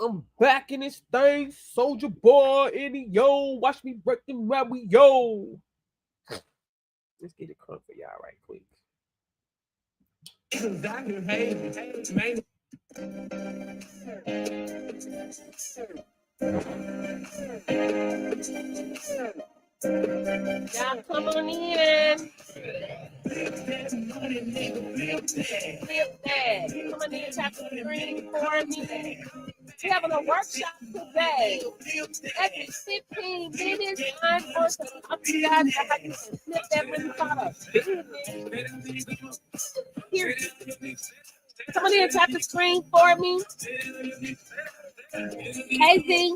I'm back in this thing, Soldier Boy, any yo. Watch me breaking where we yo. Let's get it crunk for y'all right quick. Y'all come on in. Flip that. Come on in, tap the screen for me. We're having a workshop today. Every 15 minutes, I'm going to talk to you guys about how you can flip that really product. Here. Come on in, tap the screen for me. Casey.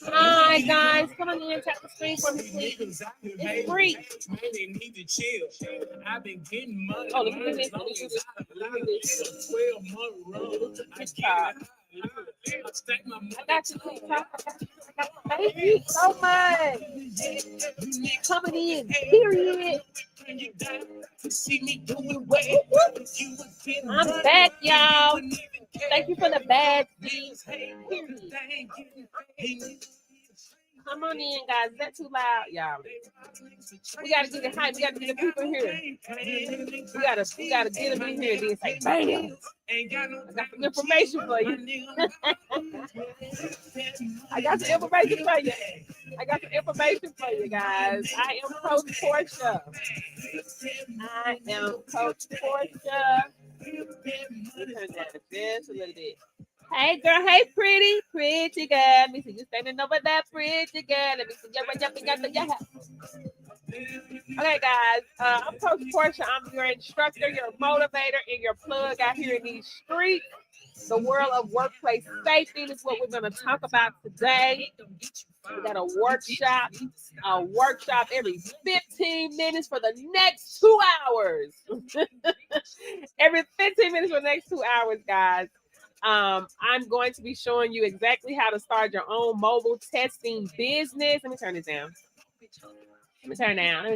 Hi guys, come on in, tap the screen for me, please. It's free. I've been getting money. Oh, let me do this. I got you. Thank you so much. Coming in, period. I'm back, y'all. Thank you for the bad G's. Come on in, guys. Is that too loud, y'all? We gotta get it hype. We gotta get the people here. We gotta get them in here. Then say, bam! I got some information for you. I got some information for you. Guys. I am Coach Portia. Turn down just a little bit. Hey girl, hey pretty girl. Let me see you standing over there, pretty girl. Let me see you jumping out the house. Okay, guys, I'm Coach Portia. I'm your instructor, your motivator, and your plug out here in these streets. The world of workplace safety is what we're going to talk about today. We got a workshop every 15 minutes for the next 2 hours. Every 15 minutes for the next 2 hours, guys. I'm going to be showing you exactly how to start your own mobile testing business. Let me turn this down. Let me turn down.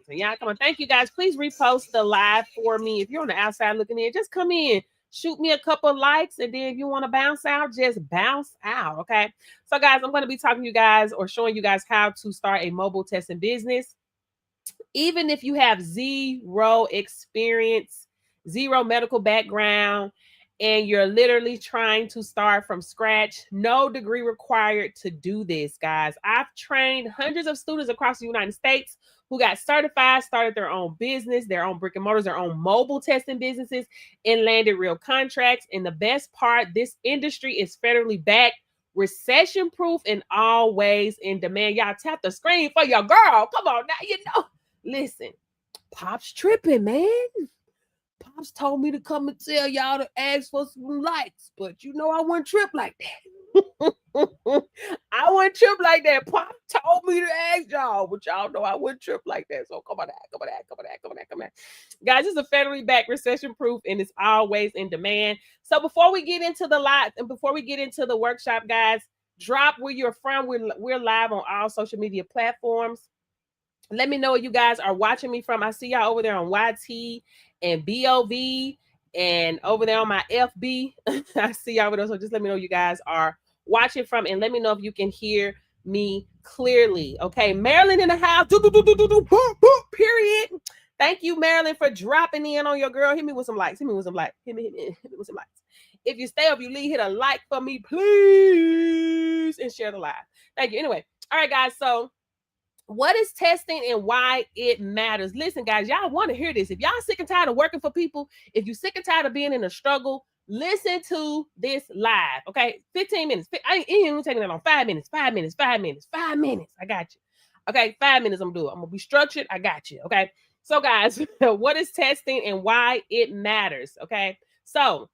Y'all, come on. Thank you, guys. Please repost the live for me. If you're on the outside looking in, just come in. Shoot me a couple likes. And then if you want to bounce out, just bounce out. Okay. So, guys, I'm going to be talking to you guys or showing you guys how to start a mobile testing business. Even if you have zero experience, zero medical background, and you're literally trying to start from scratch, no degree required to do this, guys. I've trained hundreds of students across the United States who got certified, started their own business, their own brick and mortars, their own mobile testing businesses, and landed real contracts. And the best part, this industry is federally backed, recession proof, and always in demand. Y'all tap the screen for your girl. Come on now, Listen, Pop's tripping, man. Pops told me to come and tell y'all to ask for some likes, but I wouldn't trip like that. I wouldn't trip like that. Pop told me to ask y'all, but y'all know I wouldn't trip like that. So come on. Guys, it's a federally backed, recession proof, and it's always in demand. So before we get into the lot and before we get into the workshop, guys, drop where you're from. We're live on all social media platforms. Let me know where you guys are watching me from. I see y'all over there on YT and BOV and over there on my FB. I see y'all over there. So just let me know you guys are watching from and let me know if you can hear me clearly. Okay, Marilyn in the house. Period. Thank you, Marilyn, for dropping in on your girl. Hit me with some likes. Hit me with some likes. If you stay up, you leave, hit a like for me, please, and share the live. Thank you. Anyway, all right, guys. So what is testing and why it matters? Listen, guys, y'all want to hear this. If y'all sick and tired of working for people, if you're sick and tired of being in a struggle, listen to this live. Okay, 15 minutes. I ain't even taking it on 5 minutes. 5 minutes. I got you. Okay, 5 minutes. I'm gonna do it. I'm gonna be structured. I got you. Okay. So, guys, what is testing and why it matters? Okay. So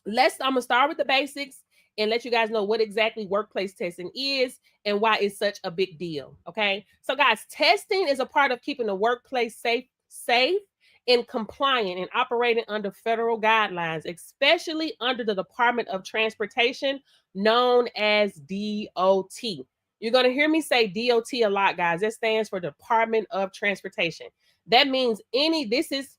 I'm gonna start with the basics and let you guys know what exactly workplace testing is and why it's such a big deal. Okay. So, guys, testing is a part of keeping the workplace safe and compliant and operating under federal guidelines, especially under the Department of Transportation, known as DOT. You're going to hear me say DOT a lot, guys. That stands for Department of Transportation. That means this is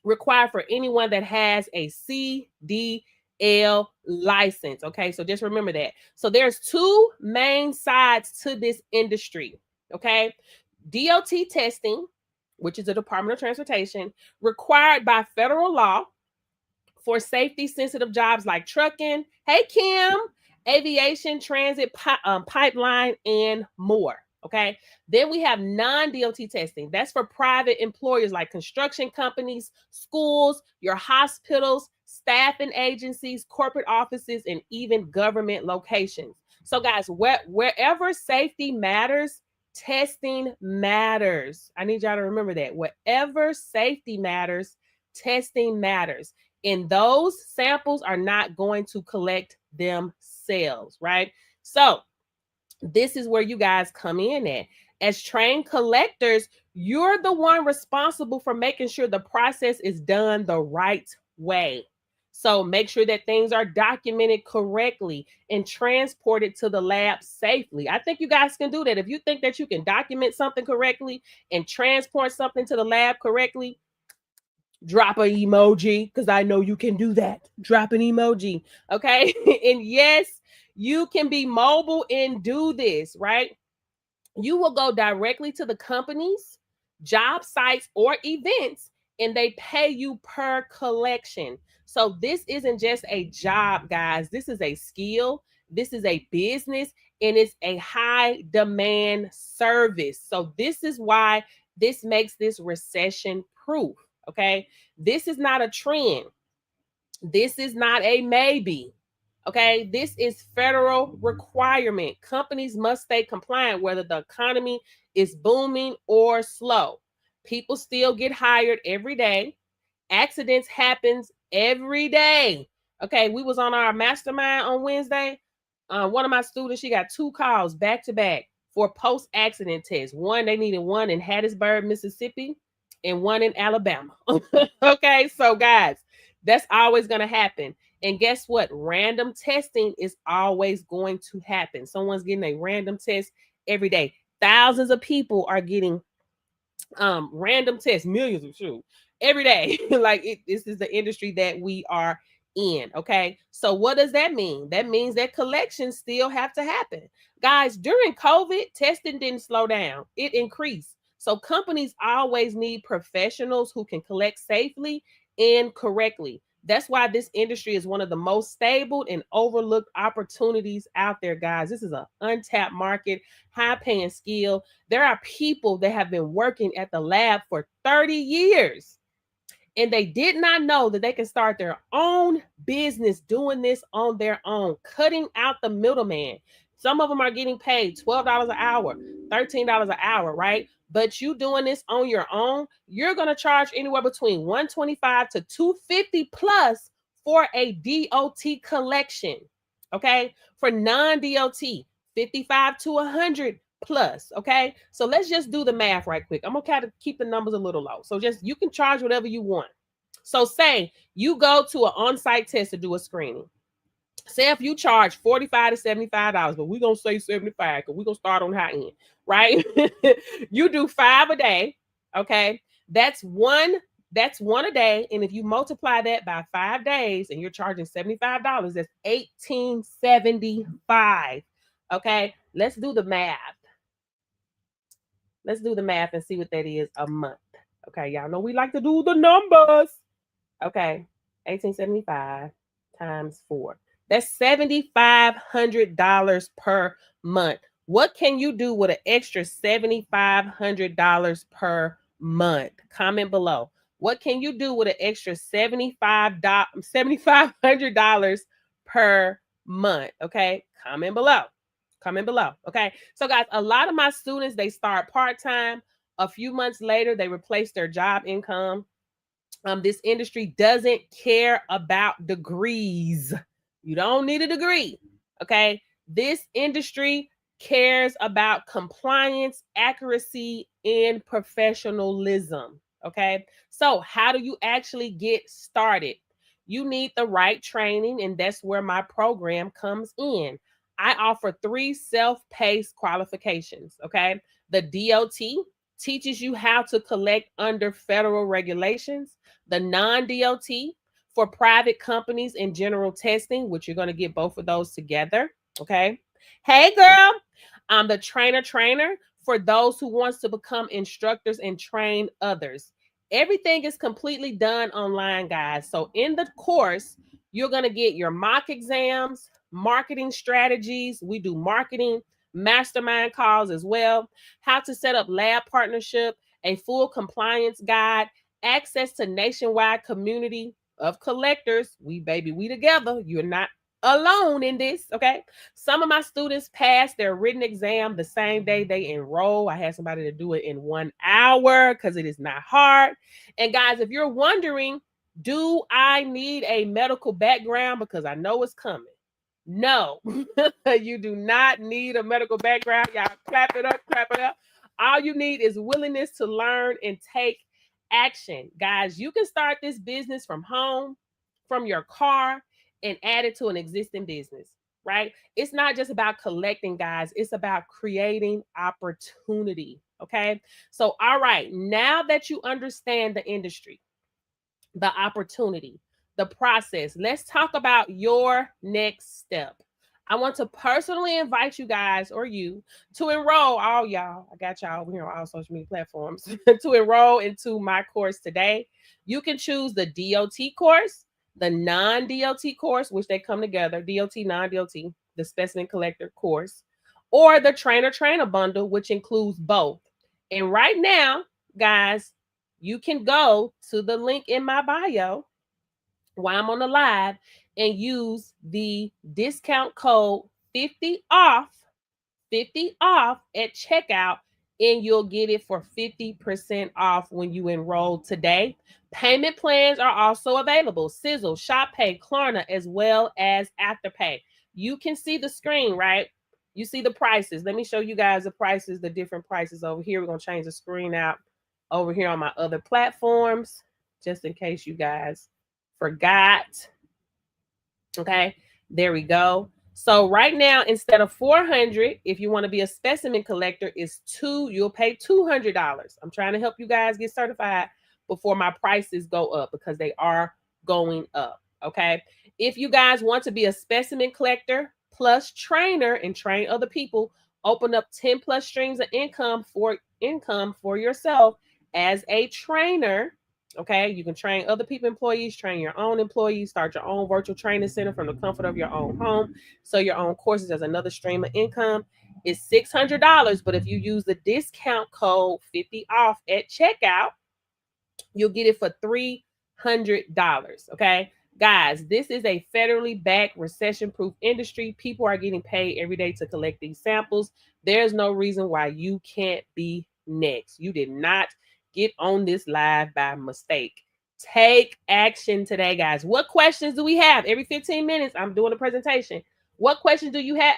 required for anyone that has a CDL license. Okay, so just remember that. So there's two main sides to this industry. Okay, DOT testing, which is the Department of Transportation, required by federal law for safety sensitive jobs like trucking, hey Kim, aviation, transit, pipeline, and more. Okay. Then we have non-DOT testing. That's for private employers like construction companies, schools, your hospitals, staffing agencies, corporate offices, and even government locations. So, guys, wherever safety matters, testing matters. I need y'all to remember that. Wherever safety matters, testing matters. And those samples are not going to collect themselves, right? So, this is where you guys come in at. As trained collectors, you're the one responsible for making sure the process is done the right way. So make sure that things are documented correctly and transported to the lab safely. I think you guys can do that. If you think that you can document something correctly and transport something to the lab correctly, drop an emoji, because I know you can do that. Drop an emoji. Okay. And yes, you can be mobile and do this, right? You will go directly to the companies, job sites, or events, and they pay you per collection. So this isn't just a job, guys. This is a skill. This is a business, and it's a high demand service. So this is why this makes this recession proof. Okay. This is not a trend. This is not a maybe. Okay, this is federal requirement. Companies must stay compliant whether the economy is booming or slow. People still get hired every day. Accidents happens every day. Okay, we was on our mastermind on Wednesday. One of my students, she got 2 calls back to back for post-accident tests. One, they needed one in Hattiesburg, Mississippi, and one in Alabama. Okay, so guys, that's always going to happen. And guess what? Random testing is always going to happen. Someone's getting a random test every day. Thousands of people are getting random tests, millions of shoot every day. This is the industry that we are in. Okay, so what does that mean? That means that collections still have to happen, guys. During COVID, testing didn't slow down, it increased. So companies always need professionals who can collect safely and correctly. That's why this industry is one of the most stable and overlooked opportunities out there, guys. This is an untapped market, high paying skill. There are people that have been working at the lab for 30 years and they did not know that they can start their own business doing this on their own, cutting out the middleman. Some of them are getting paid $12 an hour, $13 an hour, right? But you doing this on your own, you're going to charge anywhere between $125 to $250 plus for a DOT collection. Okay? For non-DOT, $55 to $100 plus. Okay, so let's just do the math right quick. I'm gonna kind of keep the numbers a little low, so just you can charge whatever you want. So say you go to an on-site test to do a screening. Say if you charge $45 to $75, but we're gonna say 75 because we're gonna start on high end, right? You do 5 a day. Okay, that's one a day, and if you multiply that by 5 days and you're charging $75, that's $1,875. Okay, let's do the math. Let's do the math and see what that is a month. Okay, y'all know we like to do the numbers. Okay, 1875 times 4. That's $7,500 per month. What can you do with an extra $7,500 per month? Comment below. What can you do with an extra $7,500 per month? Okay, comment below. Comment below. Okay, so guys, a lot of my students, they start part-time. A few months later, they replace their job income. This industry doesn't care about degrees. You don't need a degree. Okay, this industry cares about compliance, accuracy, and professionalism. Okay, so how do you actually get started? You need the right training, and that's where my program comes in. I offer 3 self-paced qualifications. Okay, the DOT teaches you how to collect under federal regulations, the non-DOT for private companies and general testing, which you're going to get both of those together. Okay. Hey, girl. I'm the trainer for those who wants to become instructors and train others. Everything is completely done online, guys. So in the course, you're going to get your mock exams, marketing strategies. We do marketing mastermind calls as well, how to set up lab partnership, a full compliance guide, access to nationwide community of collectors. We together. You're not alone in this, okay? Some of my students passed their written exam the same day they enroll. I had somebody to do it in 1 hour because it is not hard. And guys, if you're wondering, do I need a medical background? Because I know it's coming. No, you do not need a medical background. Y'all clap it up, clap it up. All you need is willingness to learn and take action. Guys, you can start this business from home, from your car, and add it to an existing business, right? It's not just about collecting, guys. It's about creating opportunity, okay? So, all right, now that you understand the industry, the opportunity, the process, let's talk about your next step. I want to personally invite you guys or you to enroll, all y'all. I got y'all over here on all social media platforms to enroll into my course today. You can choose the DOT course, the non-DOT course, which they come together, DOT, non-DOT, the specimen collector course, or the trainer bundle, which includes both. And right now, guys, you can go to the link in my bio while I'm on the live and use the discount code 50 off at checkout, and you'll get it for 50% off when you enroll today. Payment plans are also available: Sizzle, ShopPay, Klarna, as well as Afterpay. You can see the screen, right? You see the prices. Let me show you guys the prices, the different prices over here. We're going to change the screen out over here on my other platforms, just in case you guys forgot. Okay, there we go. So right now, instead of $400, if you want to be a specimen collector, you'll pay $200. I'm trying to help you guys get certified before my prices go up, because they are going up. Okay, if you guys want to be a specimen collector plus trainer and train other people, open up 10 plus streams of income for yourself as a trainer. Okay, you can train other people, employees, train your own employees, start your own virtual training center from the comfort of your own home, sell your own courses as another stream of income. It's $600, but if you use the discount code 50 off at checkout, you'll get it for $300. Okay, guys, this is a federally backed, recession-proof industry. People are getting paid every day to collect these samples. There's no reason why you can't be next. You did not get on this live by mistake. Take action today, guys. What questions do we have? Every 15 minutes, I'm doing a presentation. What questions do you have?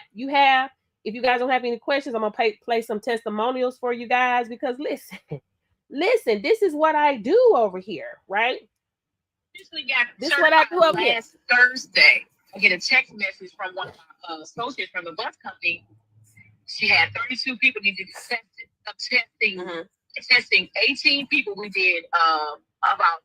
If you guys don't have any questions, I'm going to play some testimonials for you guys, because listen, this is what I do over here, right? This is what I do over here. Last Thursday, I get a text message from one of my associates from the bus company. She had 32 people need to be tested. Testing 18 people. We did about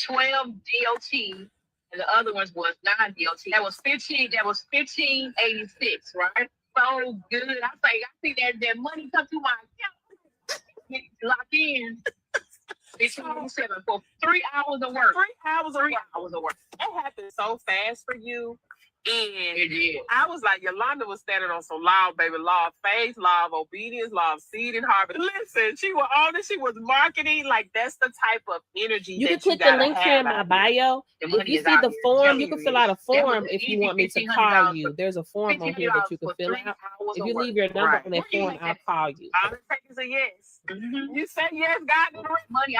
12 DOT, and the other ones was non-DOT. That was 1586, right? So good. I was like, I see that money come through my account. Lock in. It's 27 for 3 hours of work. 3 hours of 3 hours of work. That happened so fast for you. And it did. I was like, Yolanda was standing on some law, baby, law of faith, law of obedience, law of seed and harvest. Listen, she was on it. She was marketing. Like, that's the type of energy you can click the link here in my bio. If you see the form, you can fill out a form if you want me to call you. There's a form on here that you can fill out. If you leave your number on that form, I'll call you. All it takes is a yes. You say yes, God, the money.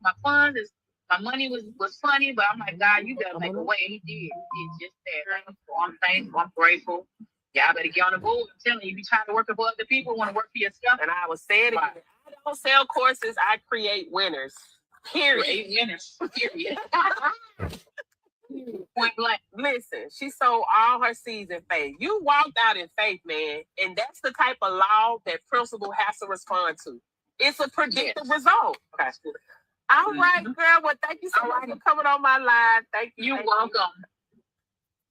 My funds is. My money was funny, but I'm like, God, you gotta make a way. He did. It's just that. I'm thankful. I'm grateful. Y'all better get on the board. I'm telling you, if you're trying to work for other people, want to work for yourself. And I was saying it. I don't sell courses. I create winners. Period. Create winners. Period. Point blank. Listen, she sold all her seeds in faith. You walked out in faith, man. And that's the type of law that principal has to respond to. It's a predictive result. Okay. All right, girl. Well, thank you so much for coming on my live. Thank you. You're welcome.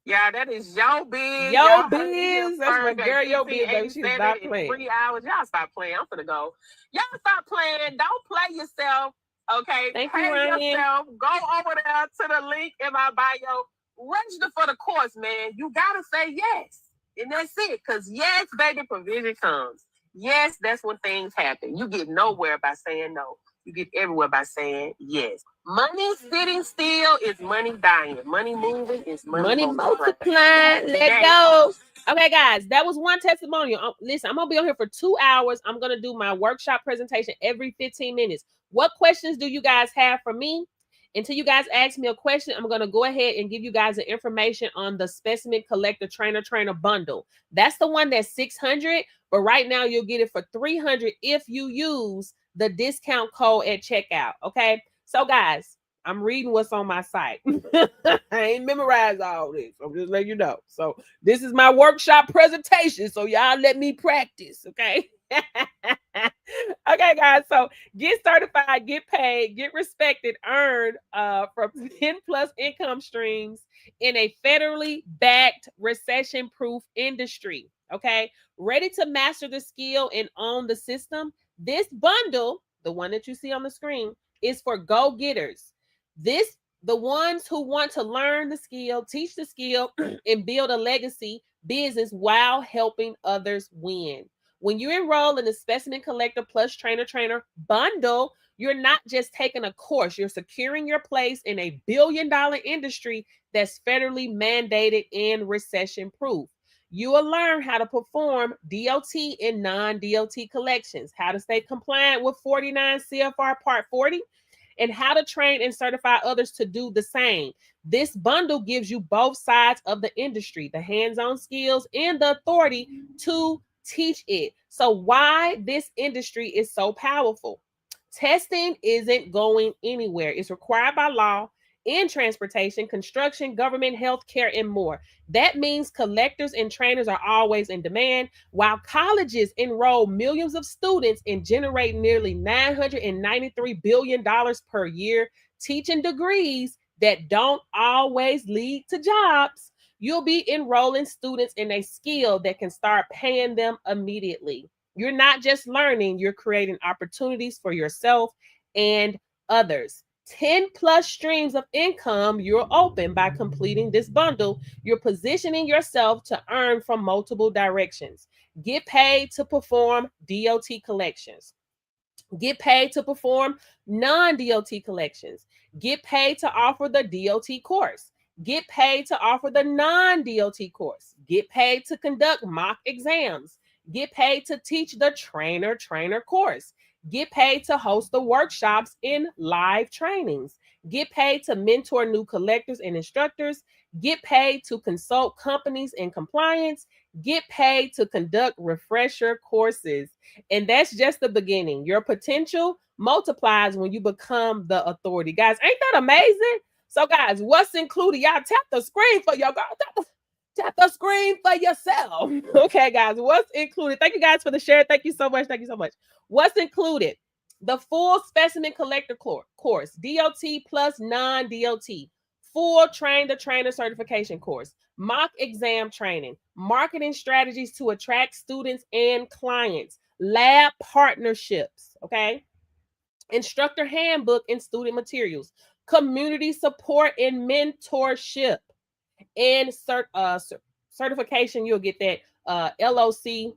Yeah, that is Yo Biz. Yo Biz. That's my girl, Yo Biz, baby. She's not playing. 3 hours. Y'all stop playing. I'm gonna go. Y'all stop playing. Don't play yourself. Okay. Thank Pay you, Ryan. yourself. Go over there to the link in my bio. Register for the course, man. You gotta say yes. And that's it. Because yes, baby, provision comes. Yes, that's when things happen. You get nowhere by saying no. You get everywhere by saying yes. Money sitting still is money dying. Money moving is money multiplying. Let's go. Okay, guys, that was one testimonial. Listen, I'm going to be on here for 2 hours. I'm going to do my workshop presentation every 15 minutes. What questions do you guys have for me? Until you guys ask me a question, I'm going to go ahead and give you guys the information on the Specimen Collector Trainer bundle. That's the one that's $600, but right now you'll get it for $300 if you use the discount code at checkout. Okay, so guys, I'm reading what's on my site. I ain't memorized all this. I'm just letting you know. So this is my workshop presentation. So y'all let me practice. Okay. Okay, guys. So get certified, get paid, get respected, earn from 10+ income streams in a federally backed recession-proof industry. Okay. Ready to master the skill and own the system? This bundle, the one that you see on the screen, is for go-getters. The ones who want to learn the skill, teach the skill, and build a legacy business while helping others win. When you enroll in the Specimen Collector Plus Trainer bundle, you're not just taking a course, you're securing your place in a billion-dollar industry that's federally mandated and recession-proof. You will learn how to perform DOT and non-DOT collections, how to stay compliant with 49 CFR Part 40, and how to train and certify others to do the same. This bundle gives you both sides of the industry, the hands-on skills and the authority to teach it. So why this industry is so powerful? Testing isn't going anywhere. It's required by law in transportation, construction, government, healthcare, and more. That means collectors and trainers are always in demand, while colleges enroll millions of students and generate nearly $993 billion per year, teaching degrees that don't always lead to jobs. You'll be enrolling students in a skill that can start paying them immediately. You're not just learning, you're creating opportunities for yourself and others. 10+ streams of income you'll open by completing this bundle. You're positioning yourself to earn from multiple directions. Get paid to perform DOT collections. Get paid to perform non-DOT collections. Get paid to offer the DOT course. Get paid to offer the non-DOT course. Get paid to conduct mock exams. Get paid to teach the trainer course. Get paid to host the workshops in live trainings. Get paid to mentor new collectors and instructors. Get paid to consult companies in compliance. Get paid to conduct refresher courses. And that's just the beginning. Your potential multiplies when you become the authority. Guys, ain't that amazing? So guys, what's included? Y'all tap the screen for your girl. Tap the screen for yourself. Okay, guys, what's included? Thank you guys for the share. Thank you so much. Thank you so much. What's included? The full Specimen Collector course, DOT plus non-DOT, full Train the Trainer certification course, mock exam training, marketing strategies to attract students and clients, lab partnerships, okay? Instructor handbook and student materials, community support and mentorship, and certification. You'll get that LOC,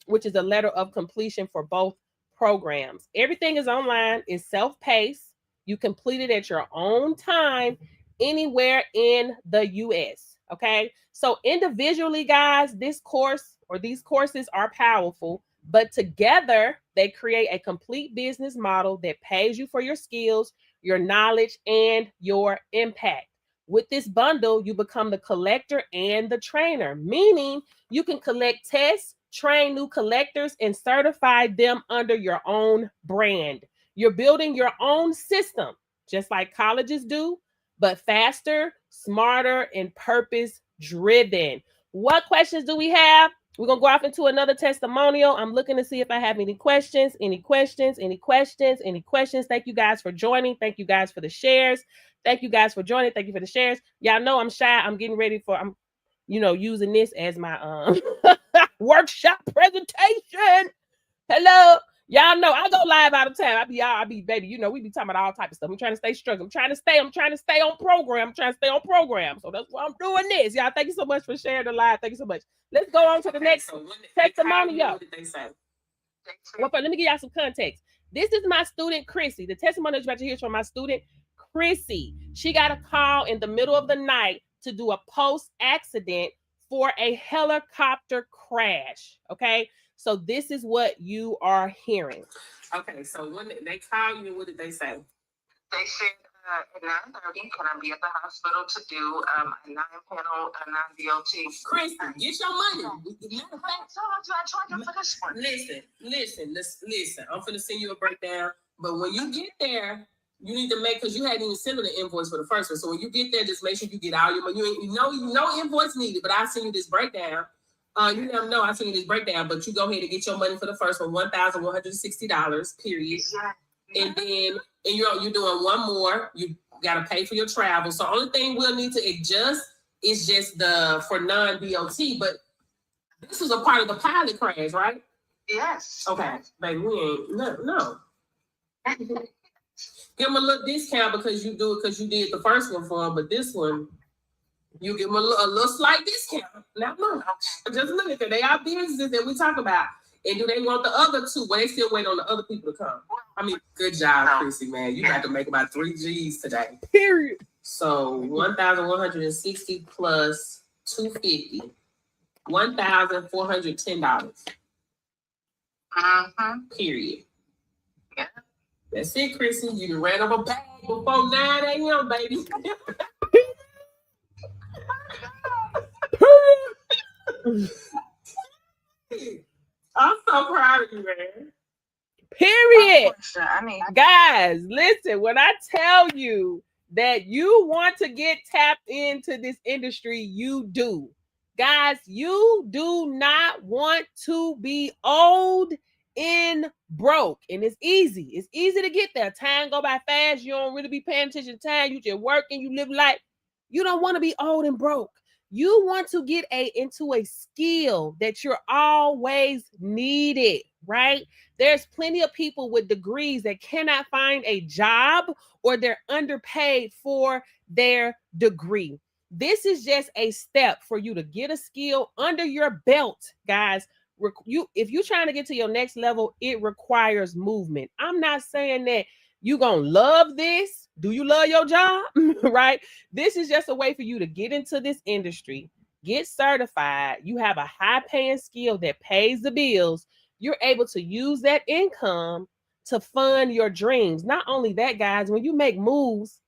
which is a letter of completion for both programs. Everything is online, is self-paced. You complete it at your own time anywhere in the US. Okay, so individually, guys, this course or these courses are powerful, but together they create a complete business model that pays you for your skills, your knowledge, and your impact. With this bundle, you become the collector and the trainer, meaning you can collect tests, train new collectors, and certify them under your own brand. You're building your own system, just like colleges do, but faster, smarter, and purpose-driven. What questions do we have? We're going to go off into another testimonial. I'm looking to see if I have any questions. Thank you guys for joining. Thank you guys for the shares. Thank you guys for joining. Thank you for the shares. Y'all know I'm shy. I'm getting ready for, I'm using this as my workshop presentation. Hello. Y'all know I go live all the time. I be baby, we be talking about all types of stuff. I'm trying to stay struggling. I'm trying to stay on program. So that's why I'm doing this. Y'all, thank you so much for sharing the live. Thank you so much. Let's go on to the next testimonial. What did they say? Well, let me give y'all some context. This is my student, Chrissy. The testimony that you're about to hear is from my student, Chrissy. She got a call in the middle of the night to do a post-accident for a helicopter crash. Okay? So this is what you are hearing. Okay, so when they called you, what did they say? They said at 9:30, can I be at the hospital to do a 9-panel, non-DOT? Chrissy, get your money. Listen. I'm finna send you a breakdown. But when you get there, you need to make, because you hadn't even sent me the invoice for the first one. So when you get there, just make sure you get all your money. You no invoice needed, but I'll send you this breakdown. You never know. I send you this breakdown, but you go ahead and get your money for the first one, $1,160, period. And then you're doing one more. You gotta pay for your travel. So only thing we'll need to adjust is just for non-DOT. But this was a part of the pilot crash, right? Yes. Okay, baby, we ain't no. Give them a little discount because you do it because you did the first one for them, but this one you give them a little slight discount. Not much. Just look at it. They are businesses that we talk about. And do they want the other two? Well, they still wait on the other people to come. I mean, good job, Chrissy, man. You got to make about 3 G's today. Period. So 1,160 plus 250, $1,410. Period. Yeah. That's it, Chrissy. You ran up a bag before 9 a.m., baby. I'm so proud of you, man. Period. I mean, guys, listen, when I tell you that you want to get tapped into this industry, you do. Guys, you do not want to be old and broke. And it's easy. It's easy to get there. Time go by fast. You don't really be paying attention to time. You just working, you live life. You don't want to be old and broke. You want to get into a skill that you're always needed, right? There's plenty of people with degrees that cannot find a job or they're underpaid for their degree. This is just a step for you to get a skill under your belt, guys. If you're trying to get to your next level, it requires movement. I'm not saying that you're going to love this. Do you love your job? Right? This is just a way for you to get into this industry, get certified. You have a high paying skill that pays the bills. You're able to use that income to fund your dreams. Not only that, guys, when you make moves,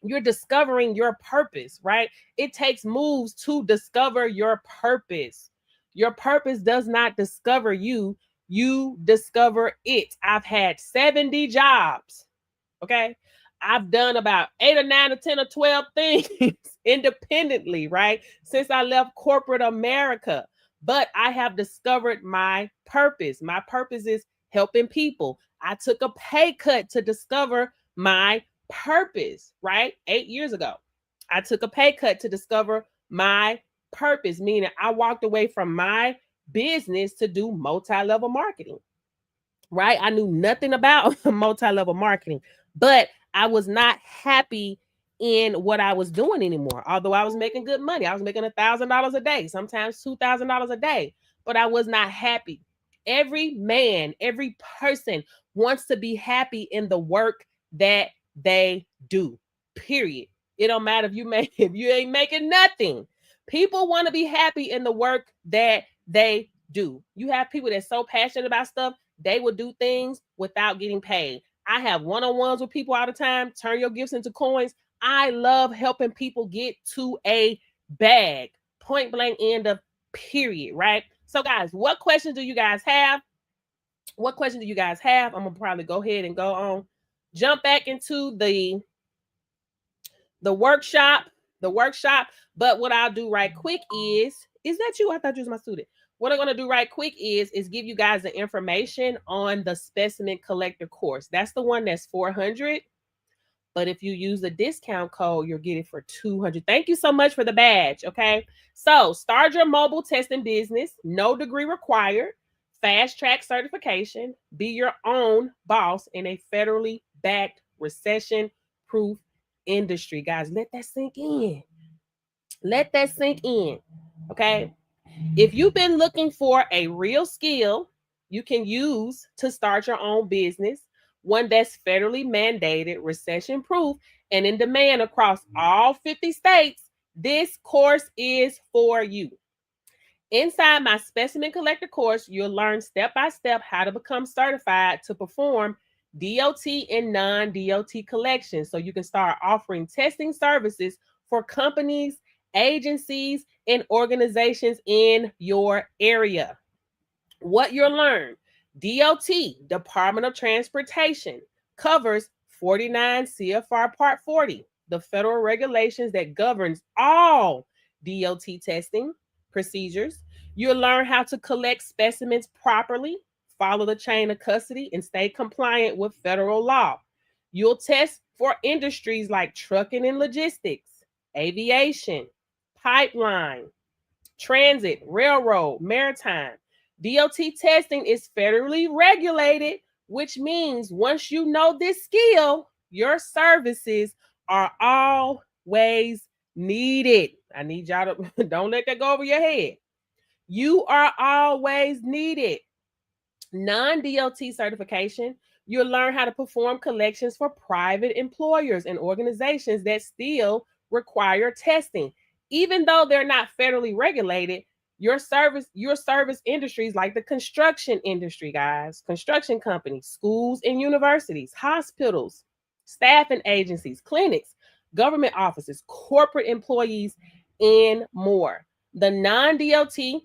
you're discovering your purpose, right? It takes moves to discover your purpose. Your purpose does not discover you. You discover it. I've had 70 jobs. Okay. I've done about 8 or 9 or 10 or 12 things independently, right? Since I left corporate America. But I have discovered my purpose. My purpose is helping people. I took a pay cut to discover my purpose, right? 8 years ago, I took a pay cut to discover my purpose, meaning I walked away from my business to do multi-level marketing, right? I knew nothing about multi-level marketing, but I was not happy in what I was doing anymore. Although I was making good money, I was making $1,000 a day, sometimes $2,000 a day, but I was not happy. Every man, every person wants to be happy in the work that they do, period. It don't matter if you ain't making nothing. People want to be happy in the work that they do. You have people that's so passionate about stuff, they will do things without getting paid. I have one-on-ones with people all the time. Turn your gifts into coins. I love helping people get to a bag. Point blank, end of period, right? So guys, what questions do you guys have? What questions do you guys have? I'm going to probably go ahead and go on. Jump back into the workshop. But what I'll do right quick is that you? I thought you was my student. what I'm going to do right quick is give you guys the information on the specimen collector course. That's the one that's $400. But if you use the discount code, you'll get it for $200. Thank you so much for the badge. Okay. So start your mobile testing business. No degree required. Fast track certification. Be your own boss in a federally backed recession proof industry. Guys, let that sink in. Let that sink in. Okay. If you've been looking for a real skill you can use to start your own business, one that's federally mandated, recession proof, and in demand across all 50 states, this course is for you. Inside my specimen collector course, you'll learn step-by-step how to become certified to perform DOT and non-DOT collections so you can start offering testing services for companies, agencies, and organizations in your area. What you'll learn: DOT, Department of Transportation, covers 49 CFR Part 40, the federal regulations that governs all DOT testing procedures. You'll learn how to collect specimens properly, follow the chain of custody, and stay compliant with federal law. You'll test for industries like trucking and logistics, aviation, pipeline, transit, railroad, maritime. DOT testing is federally regulated, which means once you know this skill, your services are always needed. I need y'all to don't let that go over your head. You are always needed. Non-DOT certification, you'll learn how to perform collections for private employers and organizations that still require testing. Even though they're not federally regulated, your service industries like the construction industry, guys, construction companies, schools and universities, hospitals, staffing agencies, clinics, government offices, corporate employees, and more. The non-DOT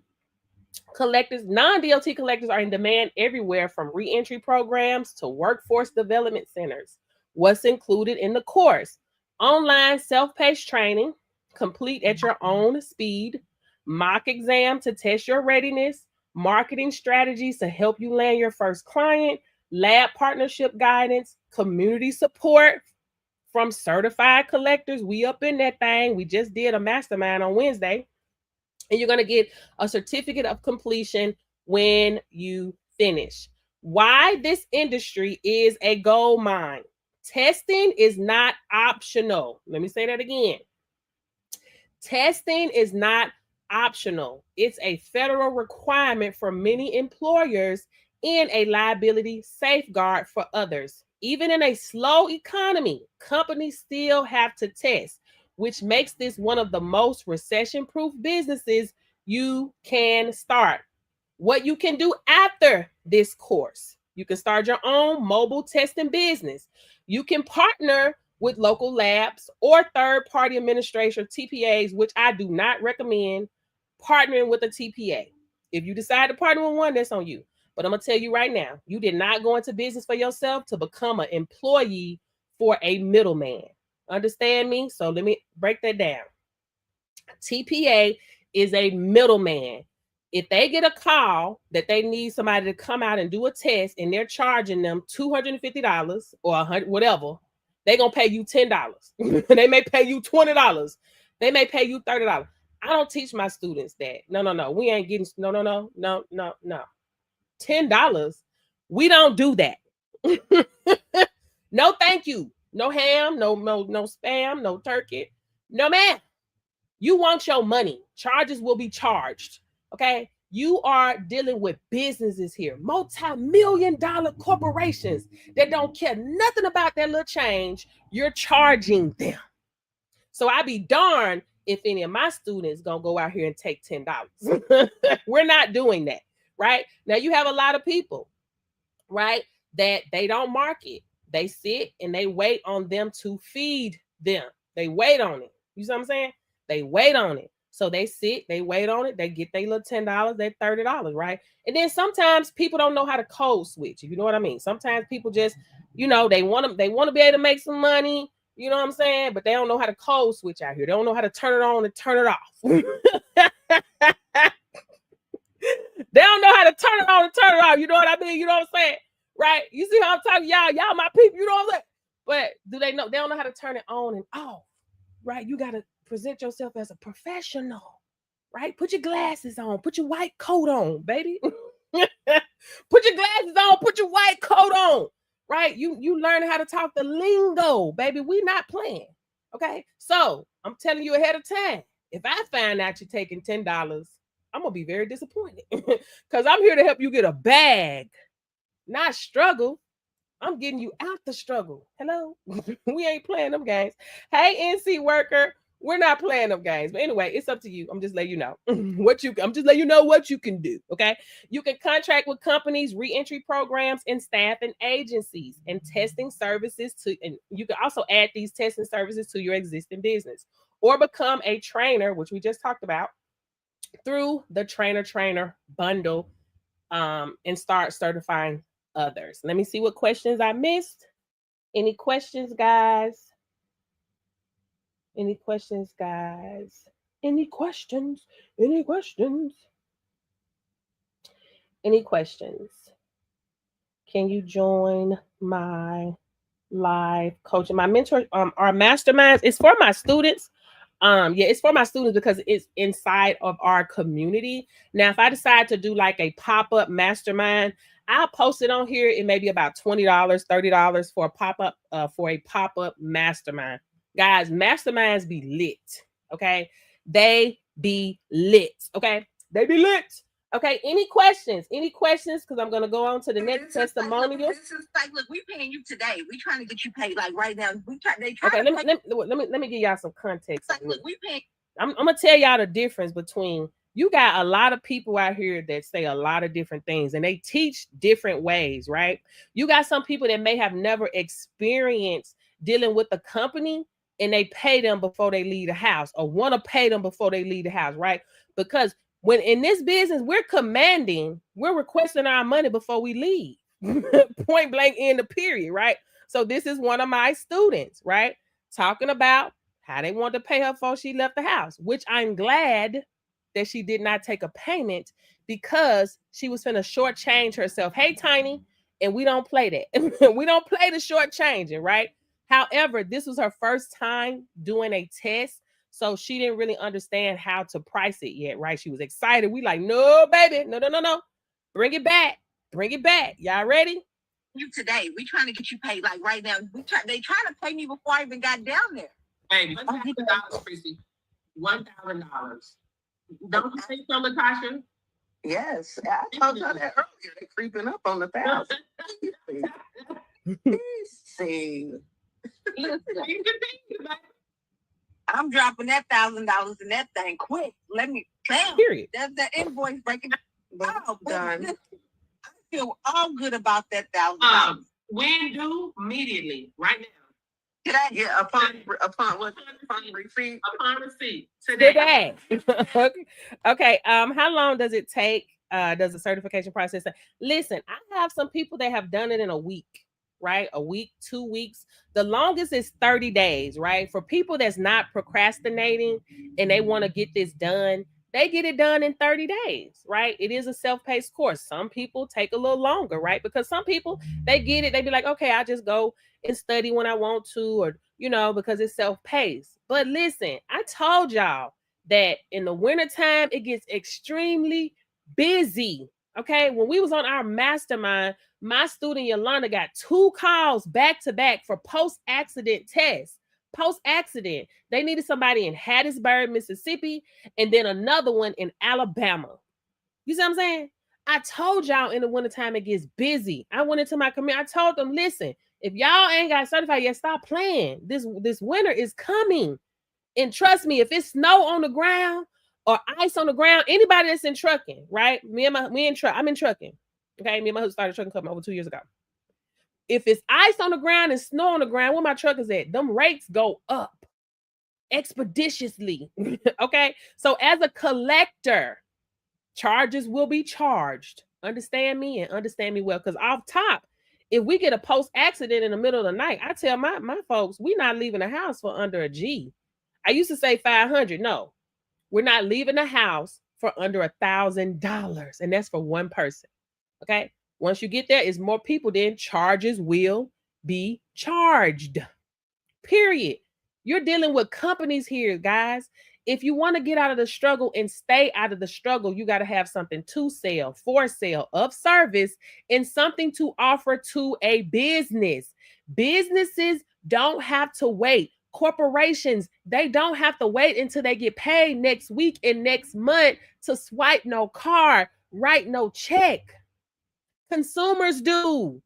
collectors are in demand everywhere from reentry programs to workforce development centers. What's included in the course: online self-paced training, complete at your own speed, mock exam to test your readiness, marketing strategies to help you land your first client, lab partnership guidance, community support from certified collectors. We up in that thing. We just did a mastermind on Wednesday. And you're going to get a certificate of completion when you finish. Why this industry is a gold mine. Testing is not optional. Let me say that again. Testing is not optional. It's a federal requirement for many employers and a liability safeguard for others. Even in a slow economy, companies still have to test, which makes this one of the most recession-proof businesses you can start. What you can do after this course: you can start your own mobile testing business. You can partner with local labs or third-party administration, TPAs, which I do not recommend partnering with a TPA. If you decide to partner with one, that's on you. But I'm going to tell you right now, you did not go into business for yourself to become an employee for a middleman. Understand me? So let me break that down. TPA is a middleman. If they get a call that they need somebody to come out and do a test and they're charging them $250 or $100, whatever, they're going to pay you $10. They may pay you $20. They may pay you $30. I don't teach my students that. No. We ain't getting, no. $10. We don't do that. No, thank you. No ham, no spam, no turkey. No, man. You want your money. Charges will be charged. Okay. You are dealing with businesses here, multi-million-dollar corporations that don't care nothing about that little change. You're charging them. So I be darned if any of my students gonna go out here and take $10. We're not doing that, right? Now you have a lot of people, right, that they don't market. They sit and they wait on them to feed them. They wait on it. You see what I'm saying? They wait on it. So they sit, they wait on it, they get their little $10, their $30, right? And then sometimes people don't know how to code switch, if you know what I mean. Sometimes people just, they want to be able to make some money, you know what I'm saying? But they don't know how to code switch out here. They don't know how to turn it on and turn it off. They don't know how to turn it on and turn it off. You know what I mean? You know what I'm saying? Right? You see how I'm talking? Y'all my people, you know what I'm saying? But do they know? They don't know how to turn it on and off. Right? You got to present yourself as a professional. Right? Put your glasses on. Put your white coat on, baby. Put your glasses on. Put your white coat on. Right? You learn how to talk the lingo, baby. We not playing. Okay? So I'm telling you ahead of time. If I find out you're taking $10, I'm going to be very disappointed because I'm here to help you get a bag, not struggle. I'm getting you out the struggle. Hello? We ain't playing them games. Hey, NC worker, we're not playing them games. But anyway, it's up to you. I'm just letting you know I'm just letting you know what you can do. Okay. You can contract with companies, reentry programs, and staffing agencies and testing services and you can also add these testing services to your existing business or become a trainer, which we just talked about, through the trainer bundle and start certifying others. Let me see what questions I missed. Any questions, guys? Any questions, guys? Any questions? Any questions? Any questions? Can you join my live coaching? My mentor, our masterminds, it's for my students. It's for my students because it's inside of our community. Now, if I decide to do like a pop-up mastermind, I'll post it on here. It may be about $20, $30 for a pop-up mastermind. Guys, masterminds be lit. Okay. They be lit. Okay. They be lit. Okay. Any questions? Any questions? Because I'm going to go on to the next testimonial. This is like, look, we paying you today. We trying to get you paid like right now. Let me give y'all some context. Like, look, we paying. I'm going to tell y'all the difference between, you got a lot of people out here that say a lot of different things and they teach different ways, right? You got some people that may have never experienced dealing with the company and they pay them before they leave the house or want to pay them before they leave the house, right? Because when in this business, we're requesting our money before we leave. Point blank in the period, right? So this is one of my students, right? Talking about how they want to pay her before she left the house, which I'm glad that she did not take a payment because she was finna shortchange herself. Hey, Tiny, and we don't play that. We don't play the shortchanging, right? However, this was her first time doing a test, so she didn't really understand how to price it yet, right? She was excited. We like, no, baby, no. Bring it back. Y'all ready? You today. We trying to get you paid like right now. They trying to pay me before I even got down there. Baby, $1,000, Chrissy. $1,000. Don't you think so, Latasha? Yes, I told y'all that earlier. They're creeping up on the 1,000. See. I'm dropping that $1,000 in that thing quick. Let me bam. Period. That's that invoice breaking. Done. I feel all good about that $1,000. When due? Immediately, right now. Today? Yeah, upon receipt. Upon receipt. Today. Okay. How long does it take? Does the certification process? Listen, I have some people that have done it in a week, right? A week, 2 weeks. The longest is 30 days, right? For people that's not procrastinating and they want to get this done, they get it done in 30 days, right? It is a self-paced course. Some people take a little longer, right? Because some people, they get it. They be like, okay, I just go and study when I want to, or, because it's self-paced. But listen, I told y'all that in the wintertime, it gets extremely busy. Okay. When we was on our mastermind, my student Yolanda got 2 calls back to back for post-accident tests. Post-accident. They needed somebody in Hattiesburg, Mississippi, and then another one in Alabama. You see what I'm saying? I told y'all in the wintertime, it gets busy. I went into my community. I told them, listen, if y'all ain't got certified yet, stop playing. This winter is coming. And trust me, if it's snow on the ground or ice on the ground, anybody that's in trucking, right? I'm in trucking. Okay. Me and my husband started trucking company over 2 years ago. If it's ice on the ground and snow on the ground, where my truck is at, them rates go up expeditiously. Okay. So as a collector, charges will be charged. Understand me and understand me well. Because off top, if we get a post-accident in the middle of the night, I tell my folks, we're not leaving the house for under a G. I used to say 500. No, we're not leaving the house for under $1,000. And that's for one person. Okay. Once you get there, is more people, then charges will be charged. Period. You're dealing with companies here, guys. If you want to get out of the struggle and stay out of the struggle, you got to have something to sell, for sale, of service, and something to offer to a business. Businesses don't have to wait. Corporations, they don't have to wait until they get paid next week and next month to swipe no card, write no check. Consumers do.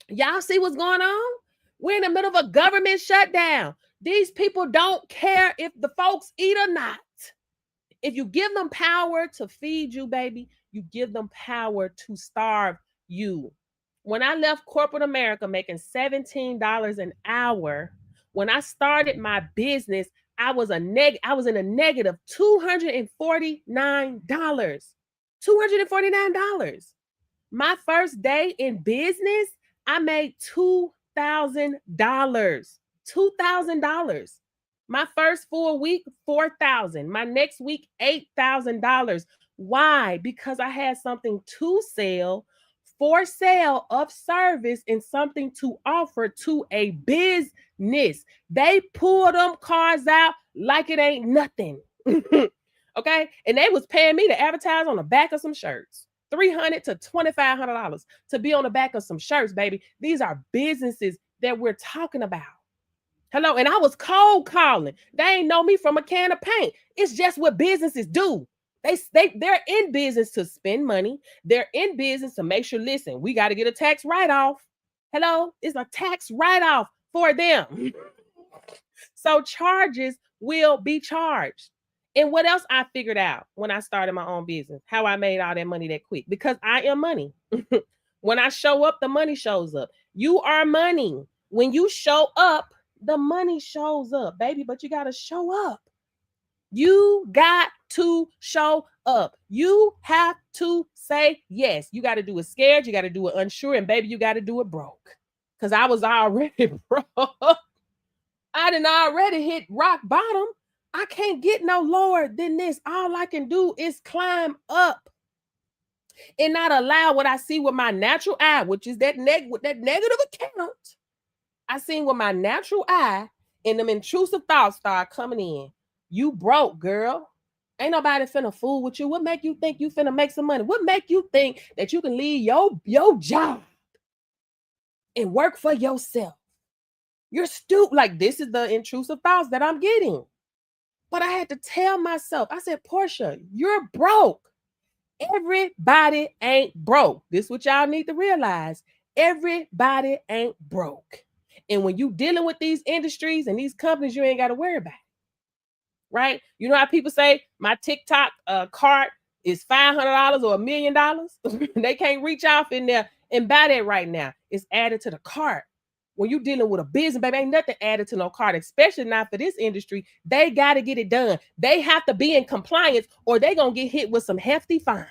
Y'all see what's going on? We're in the middle of a government shutdown. These people don't care if the folks eat or not. If you give them power to feed you, baby, you give them power to starve you. When I left corporate America making $17 an hour, when I started my business, I was in a negative $249. $249. My first day in business, I made $2,000. $2,000. My first full week, $4,000. My next week, $8,000. Why? Because I had something to sell, for sale, of service, and something to offer to a business. They pull them cars out like it ain't nothing. Okay? And they was paying me to advertise on the back of some shirts. $300 to $2,500 to be on the back of some shirts, baby. These are businesses that we're talking about. Hello, and I was cold calling. They ain't know me from a can of paint. It's just what businesses do. They're in business to spend money. They're in business to make sure, listen, we got to get a tax write-off. Hello, it's a tax write-off for them. So charges will be charged. And what else I figured out when I started my own business, how I made all that money that quick, because I am money. When I show up, the money shows up. You are money. When you show up, the money shows up, baby, but you got to show up. You got to show up. You have to say yes. You got to do it scared. You got to do it unsure. And baby, you got to do it broke. Because I was already broke. I done already hit rock bottom. I can't get no lower than this. All I can do is climb up and not allow what I see with my natural eye, which is that negative account. I seen with my natural eye and them intrusive thoughts start coming in. You broke, girl. Ain't nobody finna fool with you. What make you think you finna make some money? What make you think that you can leave your job and work for yourself? You're stupid. Like, this is the intrusive thoughts that I'm getting. But I had to tell myself, I said, Portia, you're broke. Everybody ain't broke. This is what y'all need to realize. Everybody ain't broke. And when you dealing with these industries and these companies, you ain't got to worry about it. Right? You know how people say my TikTok cart is $500 or $1 million? They can't reach off in there and buy that right now. It's added to the cart. When you're dealing with a business, baby, ain't nothing added to no cart, especially not for this industry. They got to get it done. They have to be in compliance or they're going to get hit with some hefty fines.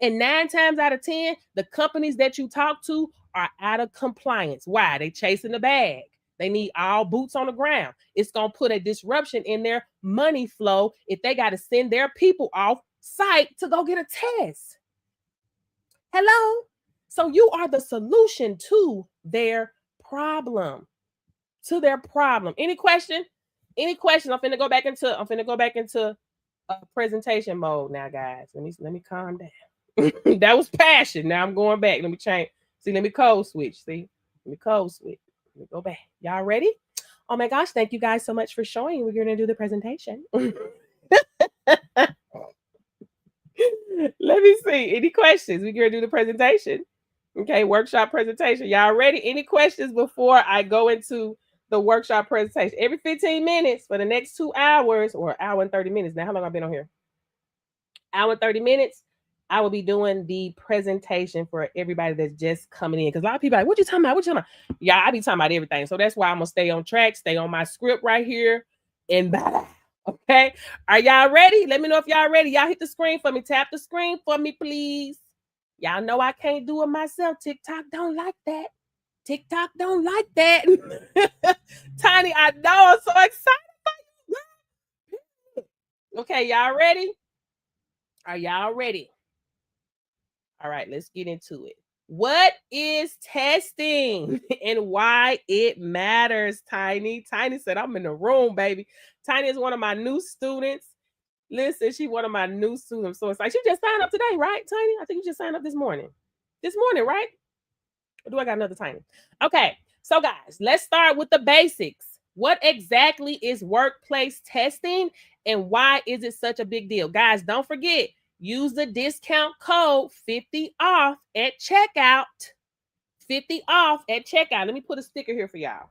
And 9 times out of 10, the companies that you talk to are out of compliance. Why? They chasing the bag. They need all boots on the ground. It's going to put a disruption in their money flow if they got to send their people off site to go get a test. Hello? So you are the solution to their problem. Any question? I'm finna go back into presentation mode now, guys. Let me calm down. That was passion. Now I'm going back. Let me change. See, let me code switch. Let me go back. Y'all ready? Oh my gosh, thank you guys so much for showing. We're going to do the presentation. Let me see. Any questions? We're going to do the presentation. Okay, workshop presentation. Y'all ready? Any questions before I go into the workshop presentation? Every 15 minutes for the next 2 hours, or hour and 30 minutes. Now, how long have I been on here? Hour and 30 minutes. I will be doing the presentation for everybody that's just coming in. Because a lot of people are like, what you talking about? Yeah, I be talking about everything. So that's why I'm going to stay on track, stay on my script right here. And bye. Okay. Are y'all ready? Let me know if y'all ready. Y'all hit the screen for me. Tap the screen for me, please. Y'all know I can't do it myself. TikTok don't like that. TikTok don't like that. Tiny, I know. I'm so excited for you. Okay, y'all ready? Are y'all ready? All right, let's get into it. What is testing and why it matters, Tiny? Tiny said, I'm in the room, baby. Tiny is one of my new students. Listen, she's one of my new students. So it's like, she just signed up today, right, Tiny? I think you just signed up this morning. This morning, right? Or do I got another Tiny? Okay, so guys, let's start with the basics. What exactly is workplace testing and why is it such a big deal? Guys, don't forget, use the discount code 50 off at checkout. 50 off at checkout. Let me put a sticker here for y'all.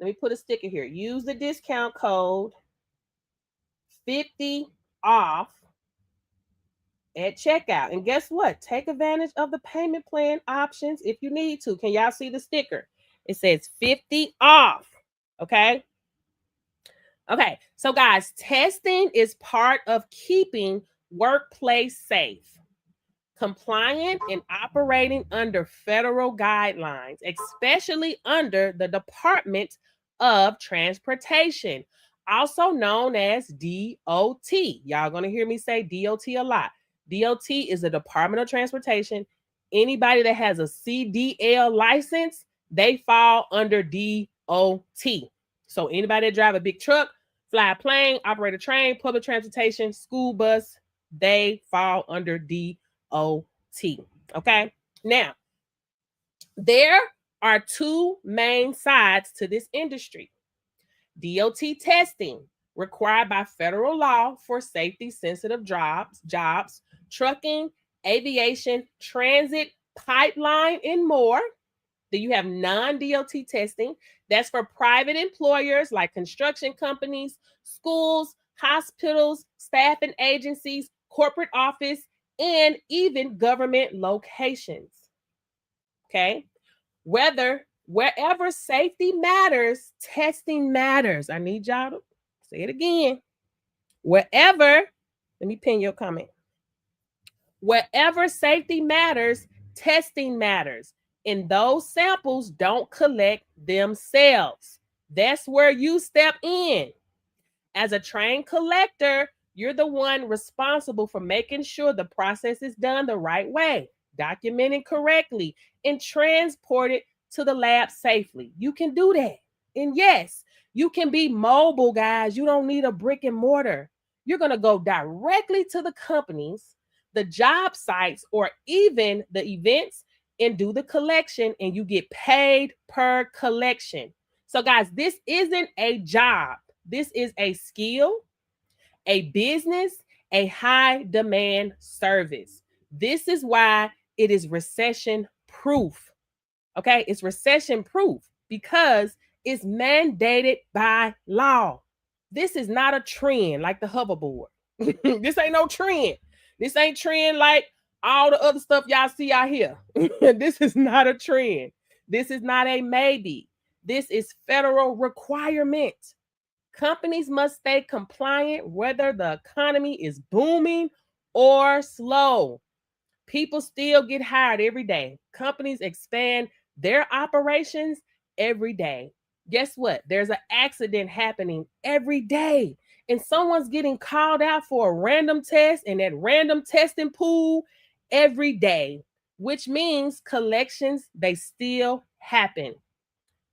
Let me put a sticker here. Use the discount code 50 off at checkout. And guess what? Take advantage of the payment plan options if you need to. Can y'all see the sticker? It says 50 off. Okay. Okay. So guys, testing is part of keeping workplace safe, compliant, and operating under federal guidelines, especially under the Department of Transportation, also known as DOT. Y'all gonna hear me say DOT a lot. DOT is the Department of Transportation. Anybody that has a CDL license, they fall under DOT. So anybody that drive a big truck, fly a plane, operate a train, public transportation, school bus, they fall under DOT. Okay. Now, there are two main sides to this industry. DOT testing, required by federal law for safety sensitive jobs, trucking, aviation, transit, pipeline, and more. Then you have non-DOT testing. That's for private employers like construction companies, schools, hospitals, staffing agencies, corporate office, and even government locations. Okay. Wherever safety matters, testing matters. I need y'all to say it again. Wherever, let me pin your comment. Wherever safety matters, testing matters. And those samples don't collect themselves. That's where you step in. As a trained collector, you're the one responsible for making sure the process is done the right way, documented correctly, and transported to the lab safely. You can do that. And yes, you can be mobile, guys. You don't need a brick and mortar. You're going to go directly to the companies, the job sites, or even the events and do the collection, and you get paid per collection. So guys, this isn't a job. This is a skill, a business, a high demand service. This is why it is recession proof. Okay, it's recession proof because it's mandated by law. This is not a trend like the hoverboard. This ain't no trend. This ain't trend like all the other stuff y'all see out here. This is not a trend. This is not a maybe. This is federal requirement. Companies must stay compliant whether the economy is booming or slow. People still get hired every day. Companies expand their operations every day. Guess what? There's an accident happening every day. And someone's getting called out for a random test in that random testing pool every day, which means collections, they still happen.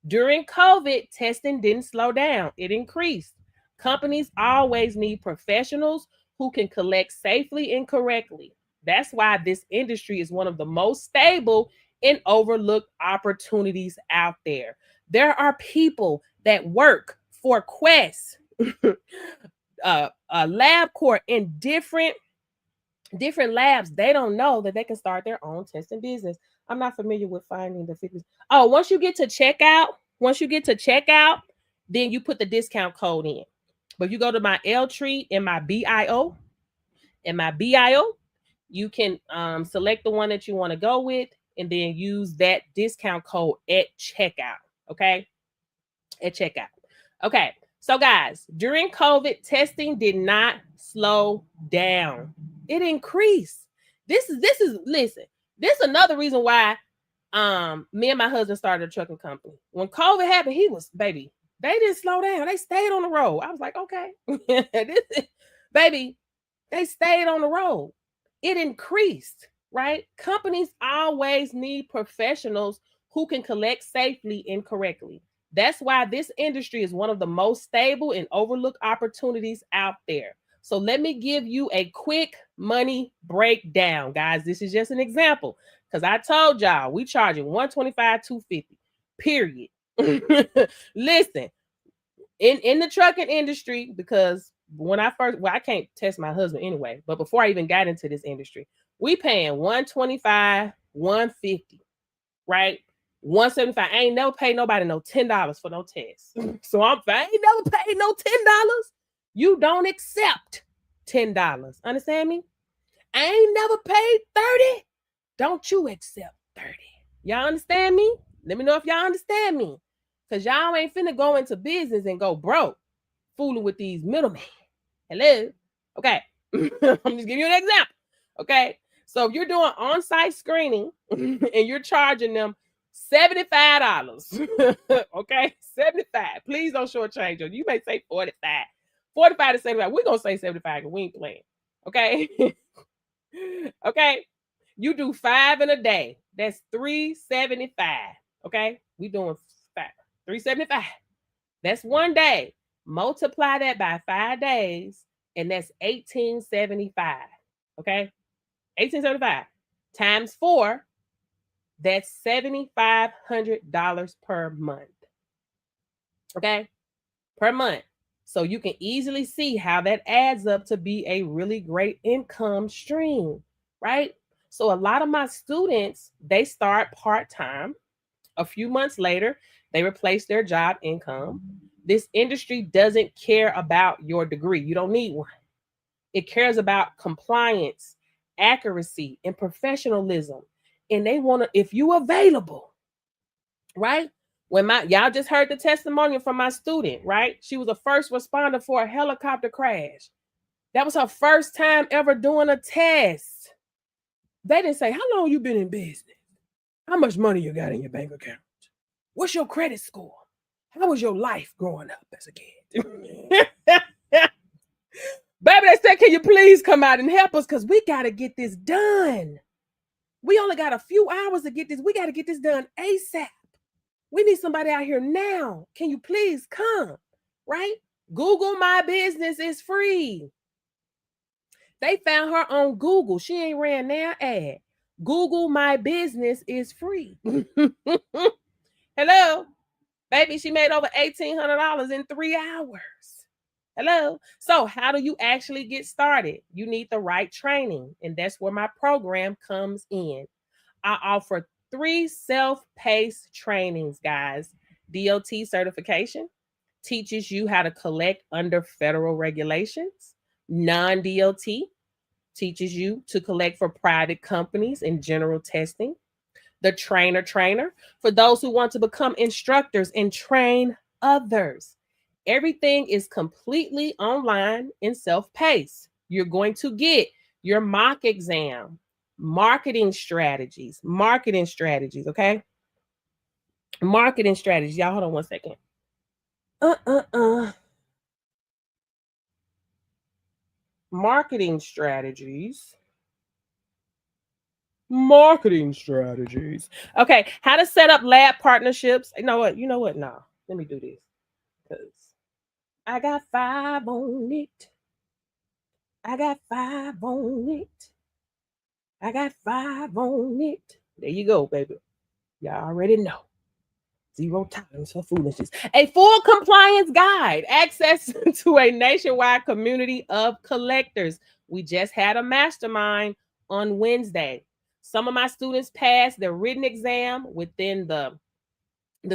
During COVID, testing didn't slow down. It increased. Companies always need professionals who can collect safely and correctly. That's why this industry is one of the most stable and overlooked opportunities out there. There are people that work for Quest, LabCorp, in different labs. They don't know that they can start their own testing business. I'm not familiar with finding the fitness. Oh, once you get to checkout, then you put the discount code in. But if you go to my L-Tree and my BIO, you can select the one that you want to go with and then use that discount code at checkout. Okay. At checkout. Okay. So guys, during COVID, testing did not slow down. It increased. This is another reason why me and my husband started a trucking company. When COVID happened, they didn't slow down. They stayed on the road. I was like, okay. Baby, They stayed on the road. It increased, right? Companies always need professionals who can collect safely and correctly. That's why this industry is one of the most stable and overlooked opportunities out there. So let me give you a quick money breakdown, guys. This is just an example because I told y'all we charging $125, $250, period. Listen, in the trucking industry, because when I first, well, I can't test my husband anyway, but before I even got into this industry, we paying $125, $150, right? $175. I ain't never paid nobody no $10 for no test. So I ain't never paid no $10. You don't accept $10. Understand me? I ain't never paid $30. Don't you accept $30? Y'all understand me? Let me know if y'all understand me. Because y'all ain't finna go into business and go broke fooling with these middlemen. Hello? Okay. I'm just giving you an example. Okay. So if you're doing on-site screening and you're charging them $75, okay, 75. Please don't shortchange you. You may say 45. 45 to 75. We're gonna say 75 because we ain't playing. Okay. Okay. You do 5 in a day. That's $375. Okay. We doing 5. $375. That's one day. Multiply that by 5 days, and that's $1,875. Okay. $1,875 times 4. That's $7,500 per month. Okay. Per month. So you can easily see how that adds up to be a really great income stream, right? So a lot of my students, they start part-time. A few months later, they replace their job income. This industry doesn't care about your degree. You don't need one. It cares about compliance, accuracy, and professionalism. And they want to, if you available, right? When y'all just heard the testimonial from my student, right? She was a first responder for a helicopter crash. That was her first time ever doing a test. They didn't say, how long you been in business? How much money you got in your bank account? What's your credit score? How was your life growing up as a kid? Baby, they said, can you please come out and help us? Because we got to get this done. We only got a few hours to get this. We got to get this done ASAP. We need somebody out here now. Can you please come? Right? Google My Business is free. They found her on Google. She ain't ran their ad. Google My Business is free. Hello? Baby, she made over $1,800 in 3 hours. Hello? So how do you actually get started? You need the right training. And that's where my program comes in. I offer 3 self-paced trainings, guys. DOT certification teaches you how to collect under federal regulations. Non-DOT teaches you to collect for private companies in general testing. The trainer for those who want to become instructors and train others. Everything is completely online and self-paced. You're going to get your mock exam, marketing strategies, okay? Marketing strategies. Y'all hold on one second. Marketing strategies. Okay, how to set up lab partnerships. You know what? No, let me do this because I got 5 on it. There you go, baby. Y'all already know. 0 tolerance for foolishness. A full compliance guide. Access to a nationwide community of collectors. We just had a mastermind on Wednesday. Some of my students passed their written exam within the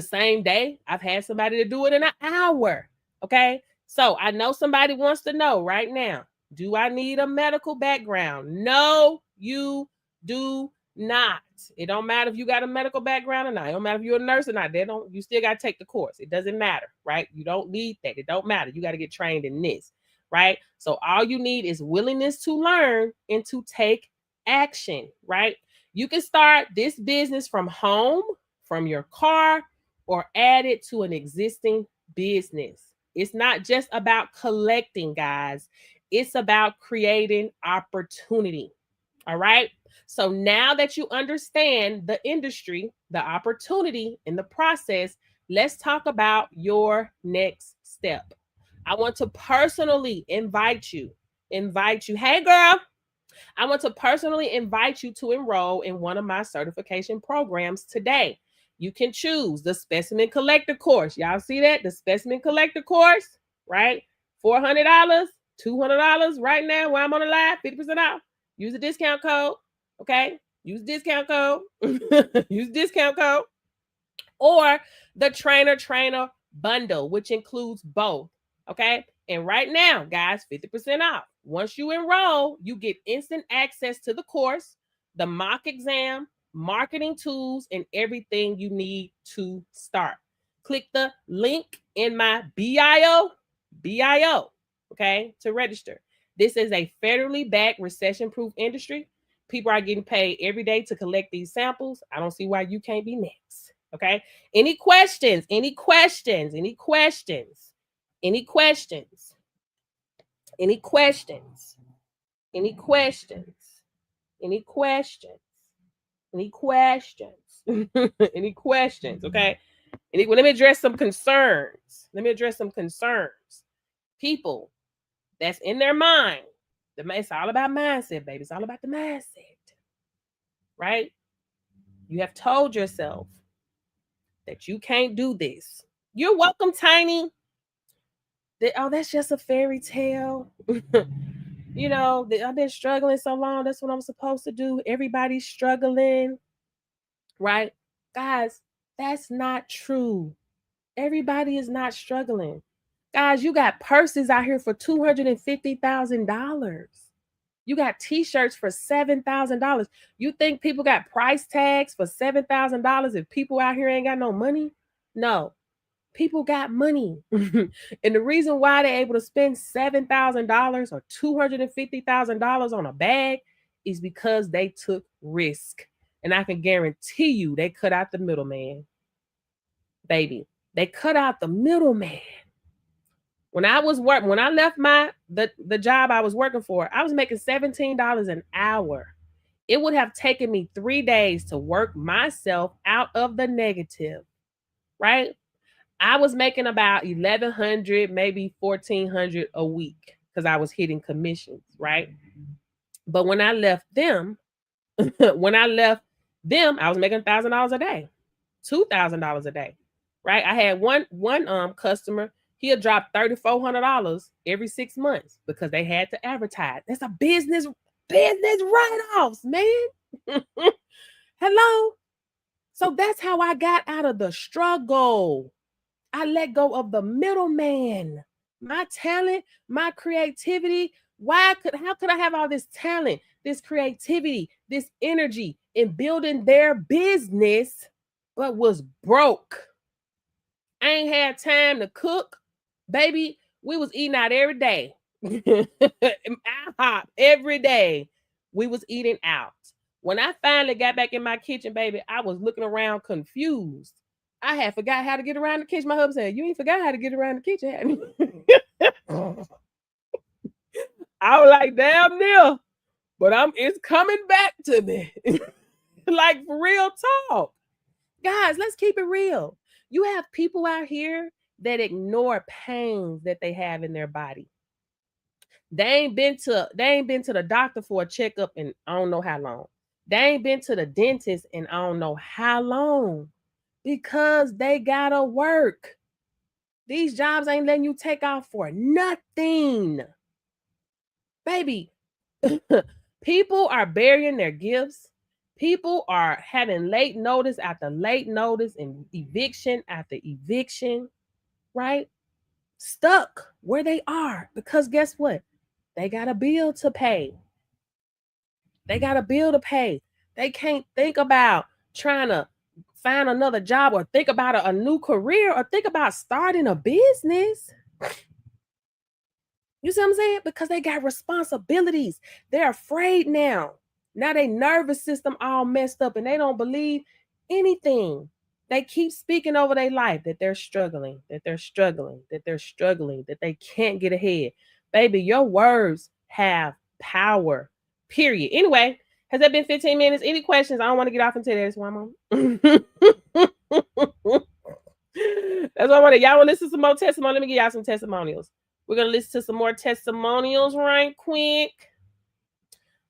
same day. I've had somebody to do it in an hour. Okay. So I know somebody wants to know right now, do I need a medical background? No, you do not. It don't matter if you got a medical background or not. It don't matter if you're a nurse or not. You still got to take the course. It doesn't matter, right? You don't need that. It don't matter. You got to get trained in this, right? So all you need is willingness to learn and to take action, right? You can start this business from home, from your car, or add it to an existing business. It's not just about collecting, guys. It's about creating opportunity. All right. So now that you understand the industry, the opportunity in the process, let's talk about your next step. I want to personally invite you. Hey, girl, I want to personally invite you to enroll in one of my certification programs today. You can choose the Specimen Collector course. Y'all see that? The Specimen Collector course, right? $400, $200 right now while I'm on the live, 50% off. Use the discount code, okay? Use discount code. Use discount code. Or the trainer bundle, which includes both, okay? And right now, guys, 50% off. Once you enroll, you get instant access to the course, the mock exam, marketing tools, and everything you need to start. Click the link in my bio, okay, to register. This is a federally backed recession-proof industry. People are getting paid every day to collect these samples. I don't see why you can't be next, okay? Any questions? Any questions? Any questions? Any questions? Any questions? Any questions? Any questions? Any questions? Any questions? Okay. Let me address some concerns. People that's in their mind. It's all about mindset, baby. It's all about the mindset. Right? You have told yourself that you can't do this. You're welcome, Tiny. That's just a fairy tale. You know, I've been struggling so long. That's what I'm supposed to do. Everybody's struggling, right? Guys, that's not true. Everybody is not struggling. Guys, you got purses out here for $250,000. You got t-shirts for $7,000. You think people got price tags for $7,000 if people out here ain't got no money? No. People got money. And the reason why they're able to spend $7,000 or $250,000 on a bag is because they took risk. And I can guarantee you they cut out the middleman. Baby, they cut out the middleman. When I left the job I was working for, I was making $17 an hour. It would have taken me 3 days to work myself out of the negative, right? I was making about $1,100, maybe $1,400 a week because I was hitting commissions, right? But when I left them, I was making $1,000 a day, $2,000 a day, right? I had one customer. He'll drop $3,400 every 6 months because they had to advertise. That's a business write-offs, man. Hello. So that's how I got out of the struggle. I let go of the middleman. My talent, my creativity. How could I have all this talent, this creativity, this energy in building their business, but was broke? I ain't had time to cook. Baby, we was eating out every day. Every day we was eating out. When I finally got back in my kitchen, baby, I was looking around confused. I had forgot how to get around the kitchen. My husband said, "You ain't forgot how to get around the kitchen." I was like, "Damn near," but it's coming back to me. Like, for real talk. Guys, let's keep it real. You have people out here that ignore pains that they have in their body. They ain't been to the doctor for a checkup in I don't know how long. They ain't been to the dentist in I don't know how long. Because they gotta work. These jobs ain't letting you take off for nothing. Baby, people are burying their gifts. People are having late notice after late notice and eviction after eviction, right? Stuck where they are because guess what? They got a bill to pay. They can't think about trying to find another job or think about a new career or think about starting a business. You see what I'm saying? Because they got responsibilities. They're afraid now. Now their nervous system all messed up and they don't believe anything. They keep speaking over their life that they're struggling, that they can't get ahead. Baby, your words have power. Period. Anyway, has that been 15 minutes? Any questions? I don't want to get off into this one more. That's what I want to. Y'all want to listen to some more testimonials? Let me give y'all some testimonials. We're going to listen to some more testimonials right quick.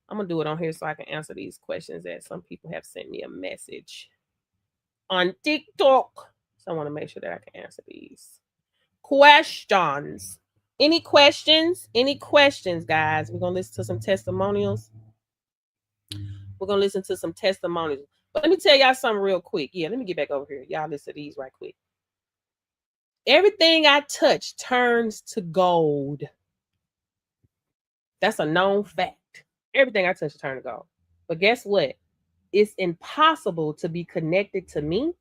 I'm going to do it on here so I can answer these questions that some people have sent me a message on TikTok. So I want to make sure that I can answer these questions. Any questions? Any questions, guys? We're going to listen to some testimonials. We're going to listen to some testimonials. But let me tell y'all something real quick. Yeah, let me get back over here. Y'all listen to these right quick. Everything I touch turns to gold. That's a known fact. Everything I touch turns to gold. But guess what? It's impossible to be connected to me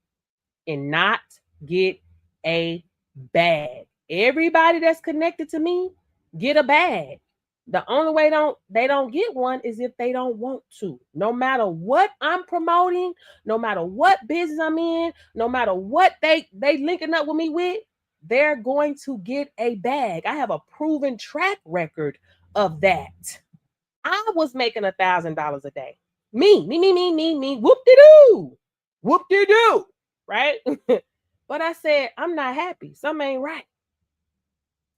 and not get a bag. Everybody that's connected to me get a bag. The only way they don't get one is if they don't want to. No matter what I'm promoting, no matter what business I'm in, no matter what they linking up with me with, they're going to get a bag. I have a proven track record of that. I was making $1,000 a day. Me. Whoop-de-doo. Whoop-de-doo. Right? But I said, I'm not happy. Something ain't right.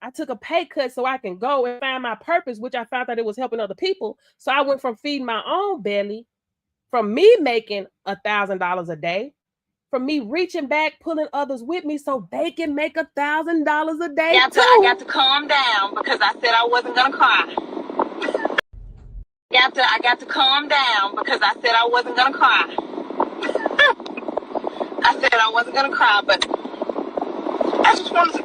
I took a pay cut so I can go and find my purpose, which I found that it was helping other people. So I went from feeding my own belly, from me making $1,000 a day, from me reaching back, pulling others with me so they can make $1,000 a day too. I got to calm down because I said I wasn't gonna cry. I got to calm down because I said I wasn't gonna cry. I said I wasn't gonna cry, but I just wanted to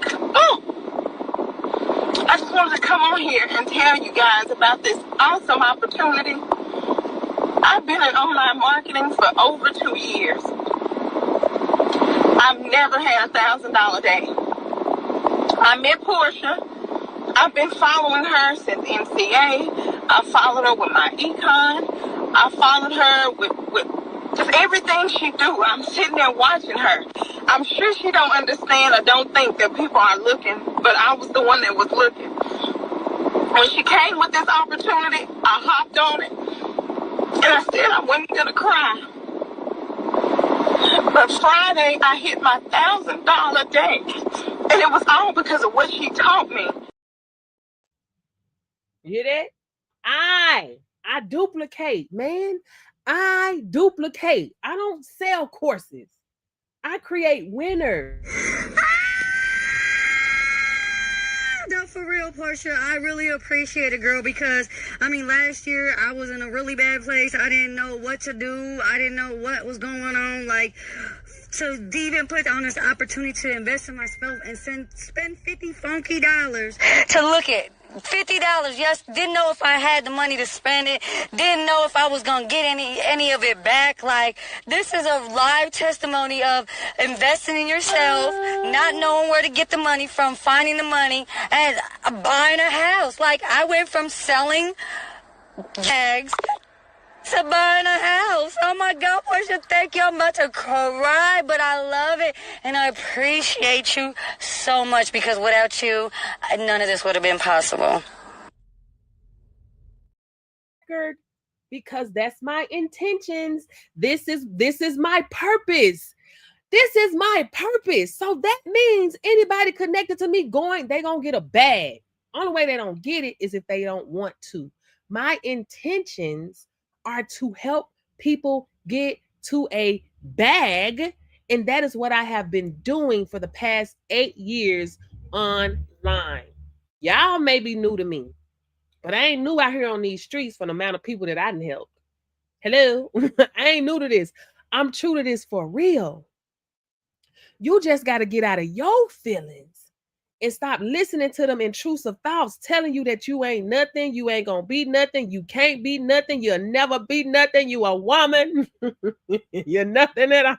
come on here and tell you guys about this awesome opportunity. I've been in online marketing for over 2 years. I've never had $1,000 a day. I met Portia. I've been following her since NCA. I followed her with my econ. I followed her with just everything she do. I'm sitting there watching her. I'm sure she don't understand or don't think that people are looking, but I was the one that was looking. When she came with this opportunity, I hopped on it. And I said I wasn't going to cry. But Friday, I hit my $1,000 day. And it was all because of what she taught me. You hear that? I duplicate, man. I duplicate. I don't sell courses. I create winners. No, for real, Portia, I really appreciate it, girl, because, I mean, last year I was in a really bad place. I didn't know what to do. I didn't know what was going on. Like, so even put on this opportunity to invest in myself and spend $50 funky dollars to look at. $50, yes, didn't know if I had the money to spend it, didn't know if I was going to get any of it back. Like, this is a live testimony of investing in yourself, not knowing where to get the money from, finding the money, and buying a house. Like, I went from selling bags to buying a house. Oh my God, Portia, thank you. I'm about to cry, but I love it. And I appreciate you so much because without you, none of this would have been possible. Because that's my intentions. This is my purpose. This is my purpose. So that means anybody connected to me they gonna get a bag. Only way they don't get it is if they don't want to. My intentions are to help people get to a bag. And that is what I have been doing for the past 8 years online. Y'all may be new to me, but I ain't new out here on these streets for the amount of people that I done helped. Hello? I ain't new to this. I'm true to this for real. You just got to get out of your feelings and stop listening to them intrusive thoughts telling you that you ain't nothing, you ain't gonna be nothing, you can't be nothing, you'll never be nothing, you a woman, you're nothing at all.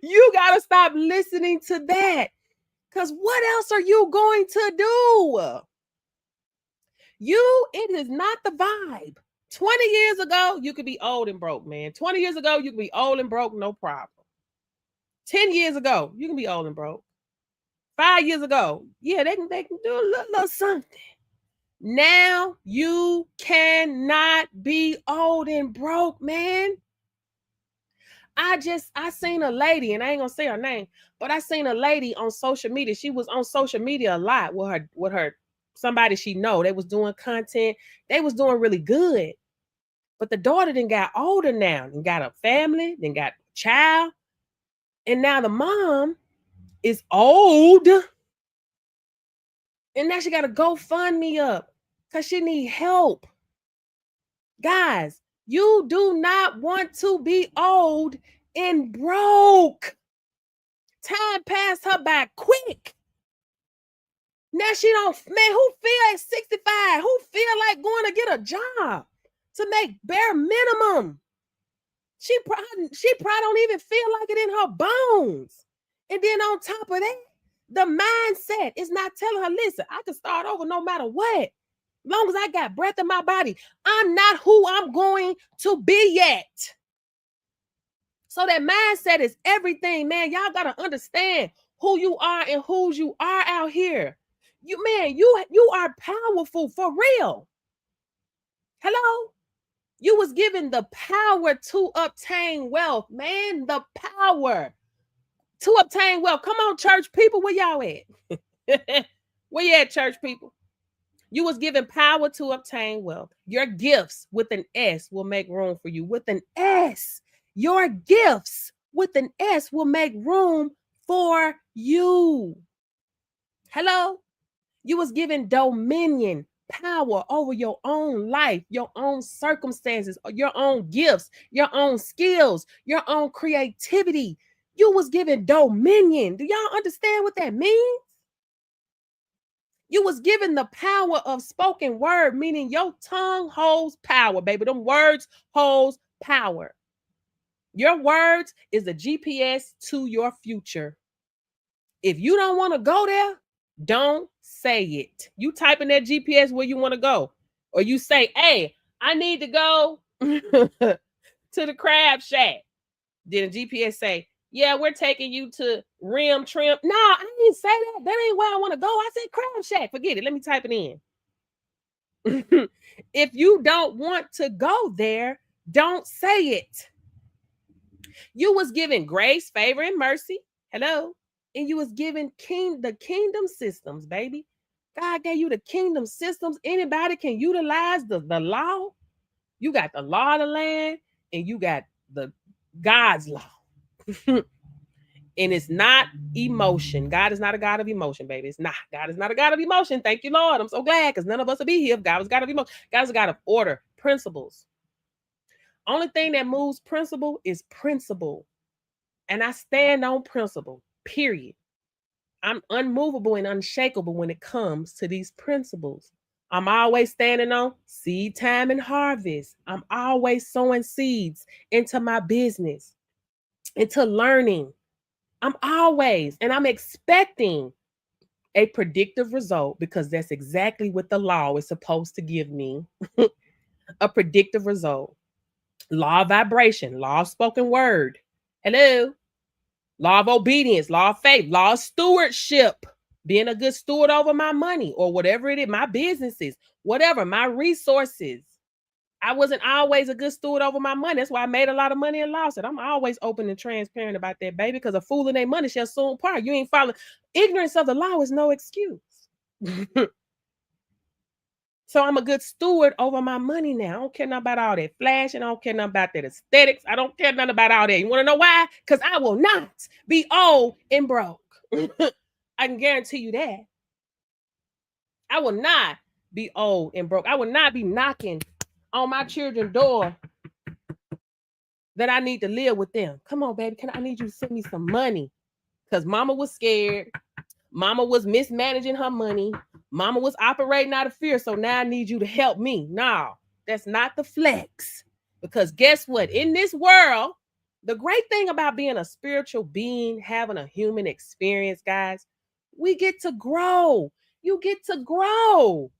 You gotta stop listening to that, because what else are you going to do? It is not the vibe. 20 years ago, you could be old and broke, man. 20 years ago, you could be old and broke, no problem. 10 years ago, you can be old and broke. 5 years ago, yeah, they can do a little something. Now you cannot be old and broke, man. I seen a lady, and I ain't gonna say her name, but I seen a lady on social media. She was on social media a lot with her somebody she know. They was doing content. They was doing really good. But the daughter then got older now and got a family, then got a child. And now the mom is old. And now she got to GoFundMe up because she need help. Guys, you do not want to be old and broke. Time passed her by quick. Now she don't, man, who feel at 65? Who feel like going to get a job to make bare minimum? She probably don't even feel like it in her bones. And then on top of that, the mindset is not telling her, listen, I can start over no matter what. Long as I got breath in my body, I'm not who I'm going to be yet. So that mindset is everything, man. Y'all got to understand who you are and whose you are out here. You are powerful for real. Hello? You was given the power to obtain wealth, man. The power to obtain wealth. Come on, church people, where y'all at? Where you at, church people? You was given power to obtain wealth. Your gifts with an S will make room for you. With an S. Your gifts with an S will make room for you. Hello? You was given dominion, power over your own life, your own circumstances, your own gifts, your own skills, your own creativity. You was given dominion. Do y'all understand what that means? You was given the power of spoken word, meaning your tongue holds power, baby. Them words holds power. Your words is the GPS to your future. If you don't want to go there, don't say it. You type in that GPS where you want to go. Or you say, hey, I need to go to the crab shack. Then the GPS say, yeah, we're taking you to Rim Trim. No, I didn't say that. That ain't where I want to go. I said crab shack. Forget it. Let me type it in. If you don't want to go there, don't say it. You was given grace, favor, and mercy. Hello. And you was given the kingdom systems, baby. God gave you the kingdom systems. Anybody can utilize the law. You got the law of the land and you got the God's law. And it's not emotion. God is not a God of emotion, baby. It's not. God is not a God of emotion. Thank you, Lord. I'm so glad because none of us will be here if God was a God of emotion. God is a God of order, principles. Only thing that moves principle is principle. And I stand on principle, period. I'm unmovable and unshakable when it comes to these principles. I'm always standing on seed time and harvest. I'm always sowing seeds into my business, into learning. I'm expecting a predictive result because that's exactly what the law is supposed to give me. A predictive result. Law of vibration, law of spoken word. Hello. Law of obedience, law of faith, law of stewardship, being a good steward over my money or whatever it is, my businesses, whatever, my resources. I wasn't always a good steward over my money. That's why I made a lot of money and lost it. I'm always open and transparent about that, baby, because a fool in their money shall soon part. You ain't following. Ignorance of the law is no excuse. So I'm a good steward over my money now. I don't care nothing about all that flashing. I don't care nothing about that aesthetics. I don't care nothing about all that. You want to know why? Because I will not be old and broke. I can guarantee you that. I will not be old and broke. I will not be knocking on my children's door that I need to live with them. Come on, baby. I need you to send me some money. Because mama was scared. Mama was mismanaging her money. Mama was operating out of fear. So now I need you to help me. No, that's not the flex. Because guess what? In this world, the great thing about being a spiritual being, having a human experience, guys, we get to grow. You get to grow.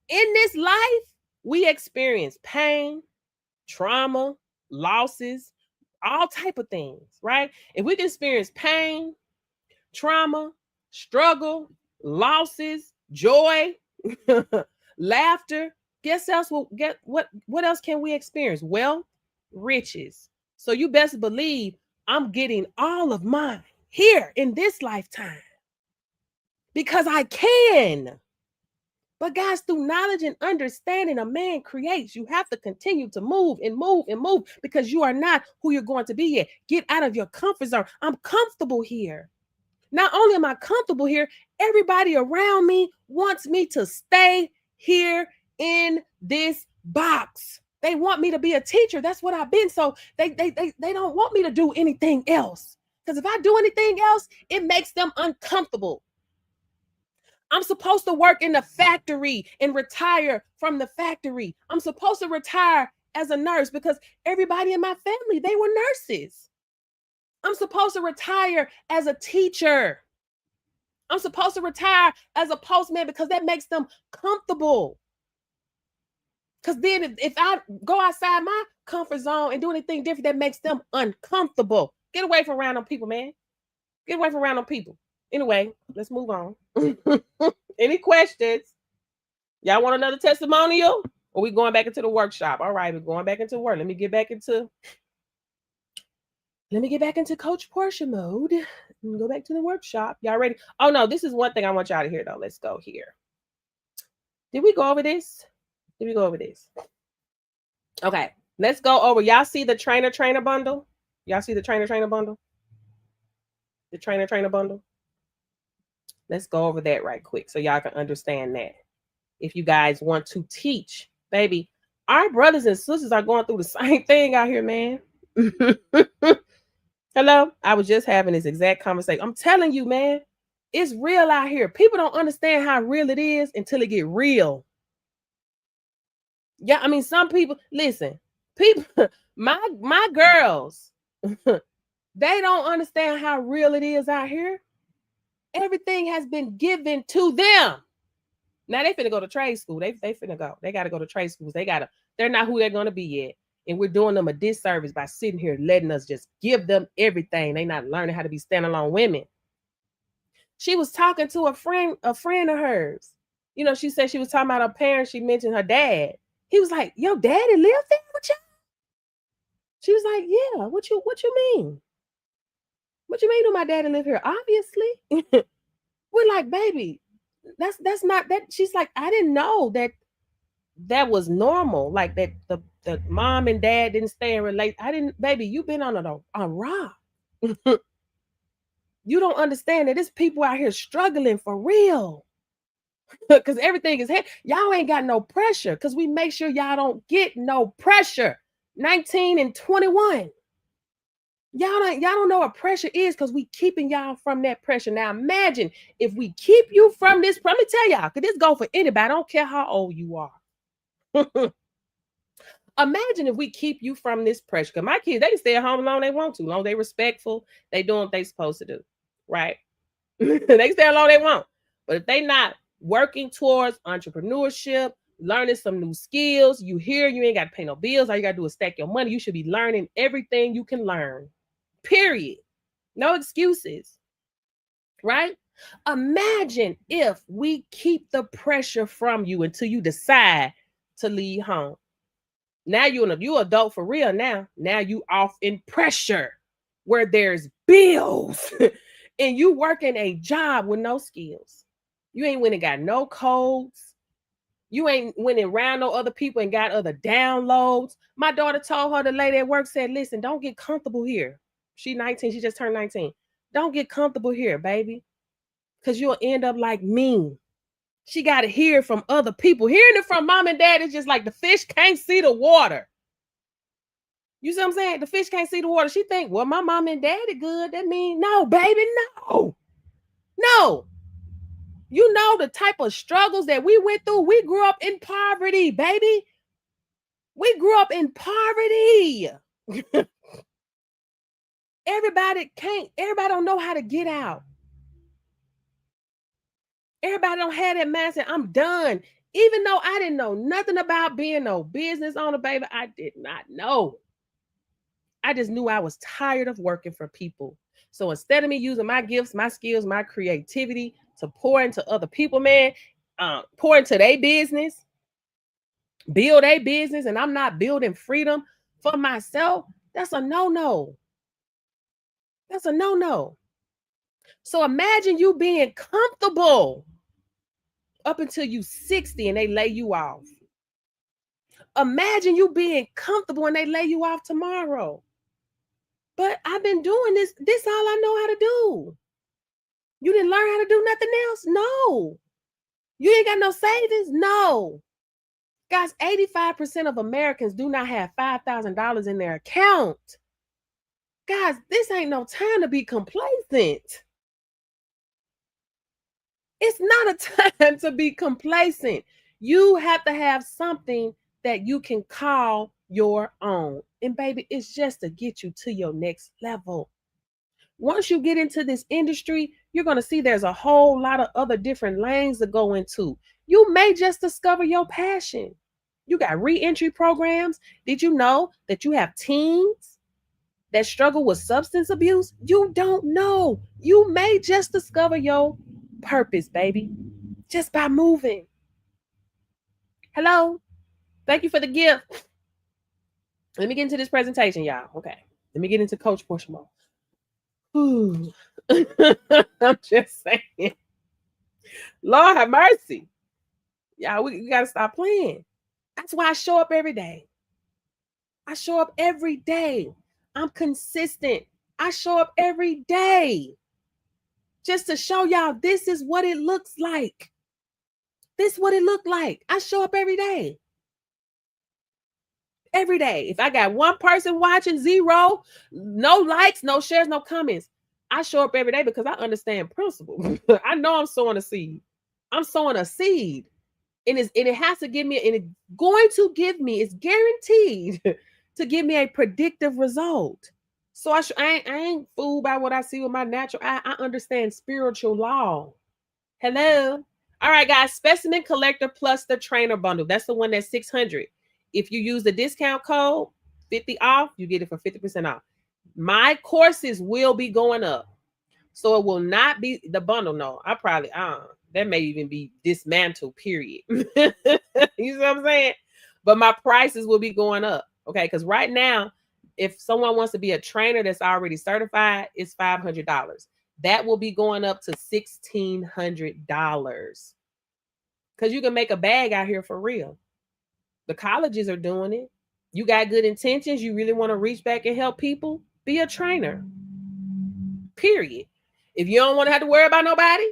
In this life, we experience pain, trauma, losses, all type of things, right? If we can experience pain, trauma, struggle, losses, joy, laughter. Guess else will get what else can we experience? Wealth, riches. So you best believe I'm getting all of mine here in this lifetime because I can. But guys, through knowledge and understanding a man creates, you have to continue to move and move and move because you are not who you're going to be yet. Get out of your comfort zone. I'm comfortable here. Not only am I comfortable here, everybody around me wants me to stay here in this box. They want me to be a teacher. That's what I've been. So they don't want me to do anything else. Because if I do anything else, it makes them uncomfortable. I'm supposed to work in the factory and retire from the factory. I'm supposed to retire as a nurse because everybody in my family, they were nurses. I'm supposed to retire as a teacher. I'm supposed to retire as a postman because that makes them comfortable. Because then if I go outside my comfort zone and do anything different, that makes them uncomfortable. Get away from random people, man. Get away from random people. Anyway, let's move on. Any questions? Y'all want another testimonial? Or we going back into the workshop? All right, we're going back into work. Let me get back into Coach Portia mode. And go back to the workshop. Y'all ready? Oh no, this is one thing I want y'all to hear though. Let's go here. Did we go over this? Did we go over this? Okay, let's go over. Y'all see the trainer bundle? Y'all see the trainer bundle? The trainer bundle? Let's go over that right quick so y'all can understand that. If you guys want to teach, baby, our brothers and sisters are going through the same thing out here, man. Hello? I was just having this exact conversation. I'm telling you, man, it's real out here. People don't understand how real it is until it get real. Yeah, I mean, some people, listen, my girls, they don't understand how real it is out here. Everything has been given to them. Now they finna go to trade school. They finna go. They gotta go to trade schools. They're not who they're gonna be yet. And we're doing them a disservice by sitting here letting us just give them everything. They're not learning how to be standalone women. She was talking to a friend of hers. You know, she said she was talking about her parents. She mentioned her dad. He was like, "Your daddy lived there with you?" She was like, "Yeah, what you mean? What you mean do my daddy live here?" Obviously. We're like, "Baby, that's not that." She's like, "I didn't know that was normal. Like that the mom and dad didn't stay in relate. I didn't, baby, you've been on a rock." You don't understand that there's people out here struggling for real. Because everything is here. Y'all ain't got no pressure because we make sure y'all don't get no pressure. 19 and 21. Y'all don't know what pressure is because we keeping y'all from that pressure. Now imagine if we keep you from this. Let me tell y'all, because this go for anybody. I don't care how old you are. Imagine if we keep you from this pressure. Because my kids, they can stay at home as long as they want to. As long as they respectful, they doing what they supposed to do. Right? They can stay as long as they want. But if they not working towards entrepreneurship, learning some new skills, you ain't got to pay no bills. All you got to do is stack your money. You should be learning everything you can learn. Period. No excuses. Right? Imagine if we keep the pressure from you until you decide to leave home. Now you adult for real now. Now you off in pressure where there's bills and you working a job with no skills. You ain't went and got no codes. You ain't went around no other people and got other downloads. My daughter told her, the lady at work said, "Listen, don't get comfortable here." She's 19. She just turned 19. "Don't get comfortable here, baby, because you'll end up like me." She got to hear from other people. Hearing it from mom and dad is just like the fish can't see the water. You see what I'm saying? The fish can't see the water. She think, well, my mom and daddy good. That means, no, baby, no. No. You know the type of struggles that we went through. We grew up in poverty, baby. We grew up in poverty. Everybody don't know how to get out. Everybody don't have that mindset. I'm done. Even though I didn't know nothing about being no business owner, baby, I did not know. I just knew I was tired of working for people. So instead of me using my gifts, my skills, my creativity to pour into other people, man, pour into their business, build a business, and I'm not building freedom for myself, that's a no-no. That's a no-no. So imagine you being comfortable up until you 60 and they lay you off. Imagine you being comfortable and they lay you off tomorrow. But I've been doing this. This all I know how to do. You didn't learn how to do nothing else? No. You ain't got no savings? No. Guys, 85% of Americans do not have $5,000 in their account. Guys, this ain't no time to be complacent. It's not a time to be complacent. You have to have something that you can call your own. And baby, it's just to get you to your next level. Once you get into this industry, you're going to see there's a whole lot of other different lanes to go into. You may just discover your passion. You got re-entry programs. Did you know that you have teens that struggle with substance abuse? You don't know. You may just discover your purpose, baby, just by moving. Hello. Thank you for the gift. Let me get into this presentation, y'all. Okay. Let me get into Coach Portia mode. I'm just saying. Lord have mercy. Y'all, we got to stop playing. That's why I show up every day. I show up every day. I'm consistent. I show up every day. Just to show y'all this is what it looks like. This is what it looked like. I show up every day. Every day. If I got one person watching, 0, no likes, no shares, no comments, I show up every day because I understand principle. I know I'm sowing a seed. I'm sowing a seed. And it has to give me, and it's going to give me, it's guaranteed to give me a predictive result. So I ain't fooled by what I see with my natural eye. I understand spiritual law. Hello. All right, guys. Specimen Collector plus the Trainer Bundle. That's the one that's $600. If you use the discount code 50 off, you get it for 50% off. My courses will be going up. So it will not be the bundle. No, I probably, that may even be dismantled, period. You see what I'm saying? But my prices will be going up. Okay. Because right now, if someone wants to be a trainer that's already certified, it's $500. That will be going up to $1,600. Because you can make a bag out here for real. The colleges are doing it. You got good intentions. You really want to reach back and help people. Be a trainer. Period. If you don't want to have to worry about nobody,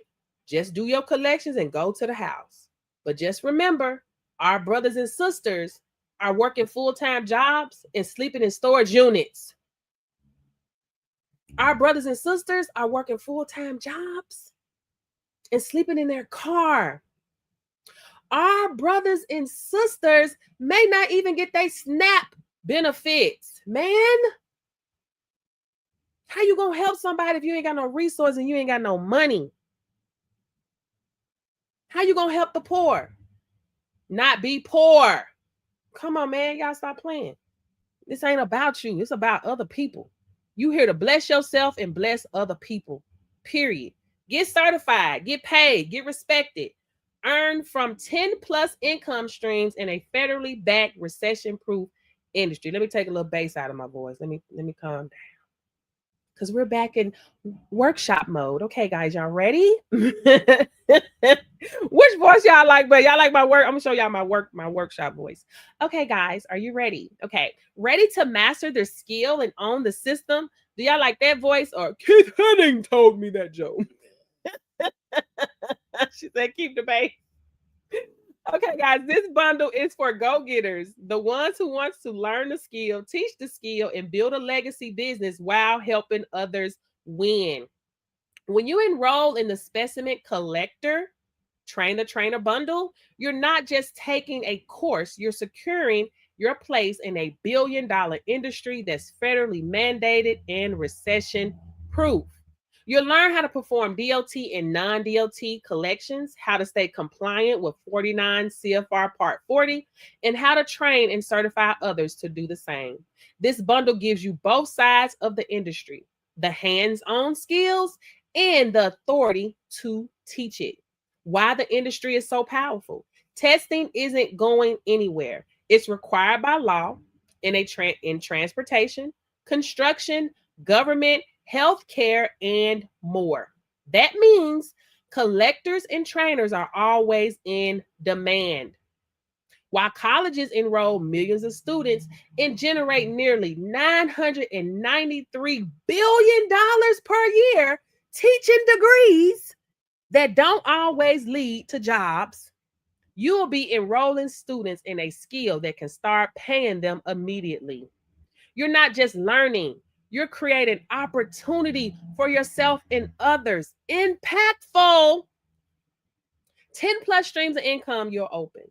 just do your collections and go to the house. But just remember, our brothers and sisters are working full-time jobs and sleeping in storage units. Our brothers and sisters are working full-time jobs and sleeping in their car. Our brothers and sisters may not even get their SNAP benefits. Man, how you gonna help somebody if you ain't got no resources and you ain't got no money? How you gonna help the poor? Not be poor. Come on, man. Y'all stop playing. This ain't about you. It's about other people. You here to bless yourself and bless other people. Period. Get certified. Get paid. Get respected. Earn from 10 plus income streams in a federally backed recession-proof industry. Let me take a little bass out of my voice. Let me calm down. Because we're back in workshop mode. Okay, guys, y'all ready? Which voice y'all like? But y'all like my work? I'm gonna show y'all my workshop voice. Okay, guys, are you ready? Okay, ready to master their skill and own the system? Do y'all like that voice? Or Keith Henning told me that joke. She said, keep the bass. Okay, guys, this bundle is for go-getters, the ones who wants to learn the skill, teach the skill, and build a legacy business while helping others win. When you enroll in the Specimen Collector Trainer Bundle, you're not just taking a course, you're securing your place in a billion-dollar industry that's federally mandated and recession-proof. You'll learn how to perform DOT and non-DOT collections, how to stay compliant with 49 CFR Part 40, and how to train and certify others to do the same. This bundle gives you both sides of the industry. the hands-on skills, and the authority to teach it. Why the industry is so powerful. Testing isn't going anywhere. It's required by law in transportation, construction, government, healthcare, and more. That means collectors and trainers are always in demand. While colleges enroll millions of students and generate nearly $993 billion per year teaching degrees that don't always lead to jobs, you will be enrolling students in a skill that can start paying them immediately. You're not just learning, you're creating opportunity for yourself and others. Impactful. 10 plus streams of income you'll open.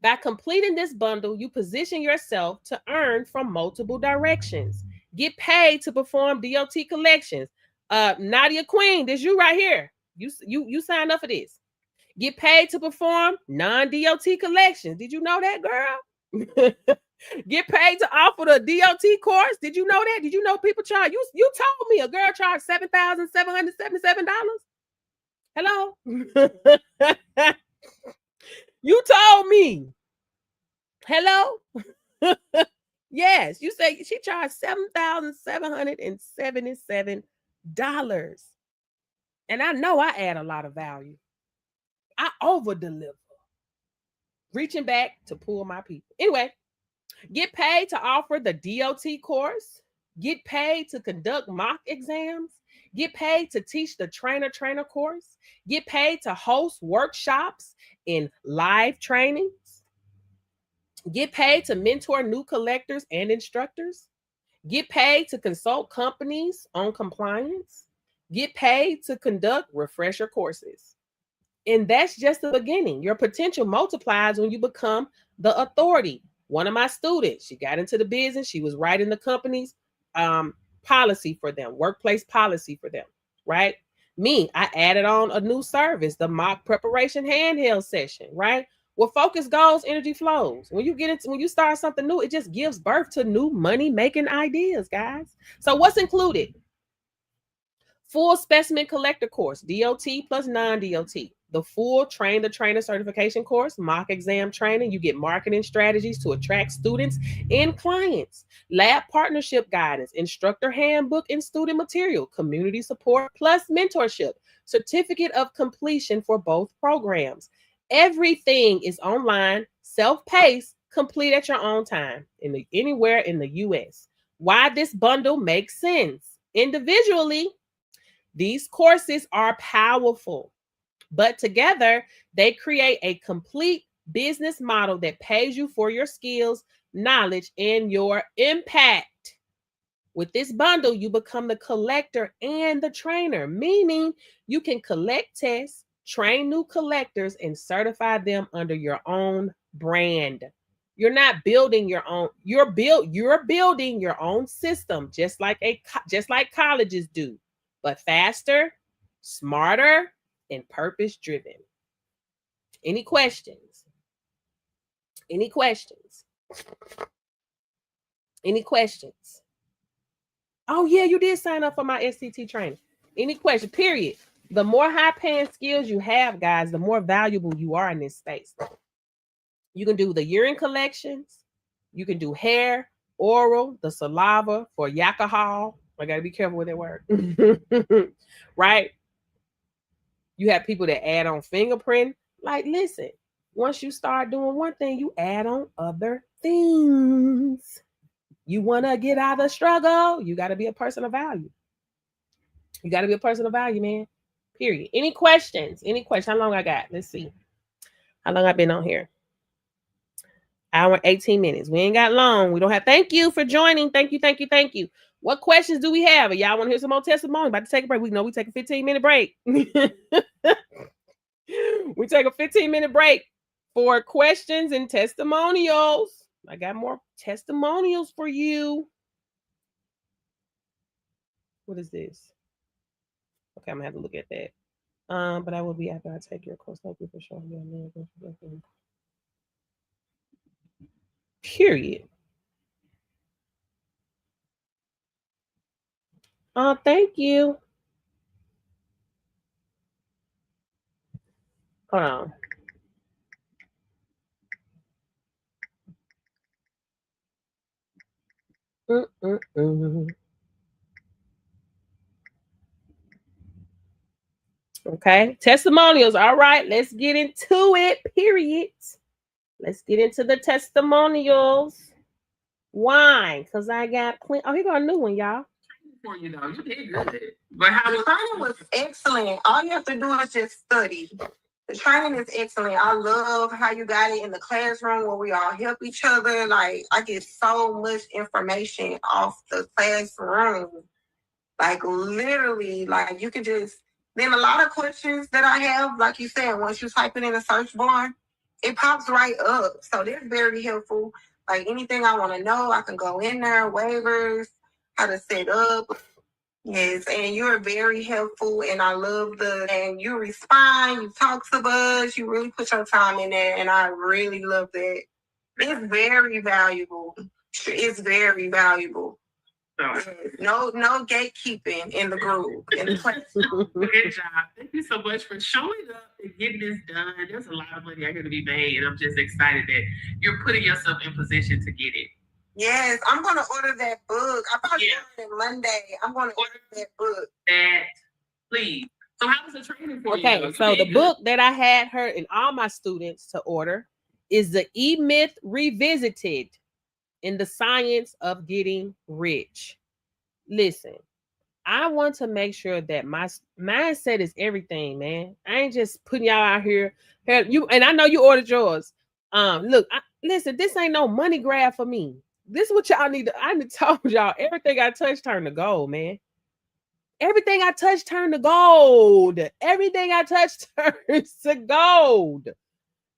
By completing this bundle, you position yourself to earn from multiple directions. Get paid to perform DOT collections. Nadia Queen, this you right here. You signed up for this. Get paid to perform non-DOT collections. Did you know that, girl? Get paid to offer the DOT course. Did you know that? Did you know people charge? You told me a girl charged $7,777. Hello? You told me. Hello? Yes, you say she charged $7,777. And I know I add a lot of value. I over deliver. Reaching back to pull my people. Anyway, get paid to offer the DOT course. Get paid to conduct mock exams. Get paid to teach the trainer course. Get paid to host workshops and live trainings. Get paid to mentor new collectors and instructors. Get paid to consult companies on compliance. Get paid to conduct refresher courses. And that's just the beginning. Your potential multiplies when you become the authority. One of my students, she got into the business. She was writing the company's policy for them, workplace policy for them, right? Me, I added on a new service, the mock preparation handheld session, right? Well, focus goals, energy flows. When you start something new, it just gives birth to new money-making ideas, guys. So what's included? Full specimen collector course, DOT plus non-DOT. The full train the trainer certification course, mock exam training. You get marketing strategies to attract students and clients. Lab partnership guidance, instructor handbook and student material, community support plus mentorship. Certificate of completion for both programs. Everything is online, self-paced, complete at your own time, anywhere in the US. Why this bundle makes sense. Individually, these courses are powerful, but together they create a complete business model that pays you for your skills, knowledge, and your impact. With this bundle, you become the collector and the trainer, meaning you can collect tests, train new collectors, and certify them under your own brand. You're not building your own, you're building your own system, just like colleges do, but faster, smarter, and purpose-driven. Any questions? Any questions? Any questions? Oh yeah, you did sign up for my SCT training. Any question? Period. The more high-paying skills you have, guys, the more valuable you are in this space. You can do the urine collections. You can do hair, oral, the saliva for alcohol. I got to be careful with that word. Right? You have people that add on fingerprint. Like, listen, once you start doing one thing, you add on other things. You want to get out of the struggle, you got to be a person of value. You got to be a person of value, man. Period. Any questions? Any questions? How long I got? Let's see. How long I've been on here? Hour 18 minutes. We ain't got long. We don't have. Thank you for joining. Thank you. Thank you. Thank you. What questions do we have? Y'all want to hear some more testimony? About to take a break. We know we take a 15-minute break. We take a 15-minute break for questions and testimonials. I got more testimonials for you. What is this? Okay, I'm gonna have to look at that. But I will be after I take your course. Thank you for showing me. Period. Oh, thank you. Hold on. Okay, testimonials. All right, let's get into it. Period. Let's get into the testimonials. Why? Because I got plenty. Oh, he got a new one, y'all. For you though, you did good. But how the training was excellent. All you have to do is just study. The training is excellent. I love how you got it in the classroom where we all help each other. Like I get so much information off the classroom. Like literally, like you can just then a lot of questions that I have, like you said, once you type it in the search bar, it pops right up. So they're very helpful. Like anything I want to know, I can go in there, waivers, how to set up. Yes, and you're very helpful, and I love and you respond, you talk to us, you really put your time in there, and I really love that. It's very valuable. It's very valuable. No gatekeeping in the group. In the class. Good job. Thank you so much for showing up and getting this done. There's a lot of money out here to be made, and I'm just excited that you're putting yourself in position to get it. Yes, I'm going to order that book. I probably ordered it Monday. I'm going to order that book. That, please. So how was the training for you? Okay, so the book that I had her and all my students to order is the E-Myth Revisited in the Science of Getting Rich. Listen, I want to make sure that my mindset is everything, man. I ain't just putting y'all out here. You and I know you ordered yours. Look, listen, this ain't no money grab for me. This is what y'all need to. I told y'all everything I touch turned to gold, man. Everything I touch turned to gold. Everything I touch turns to gold.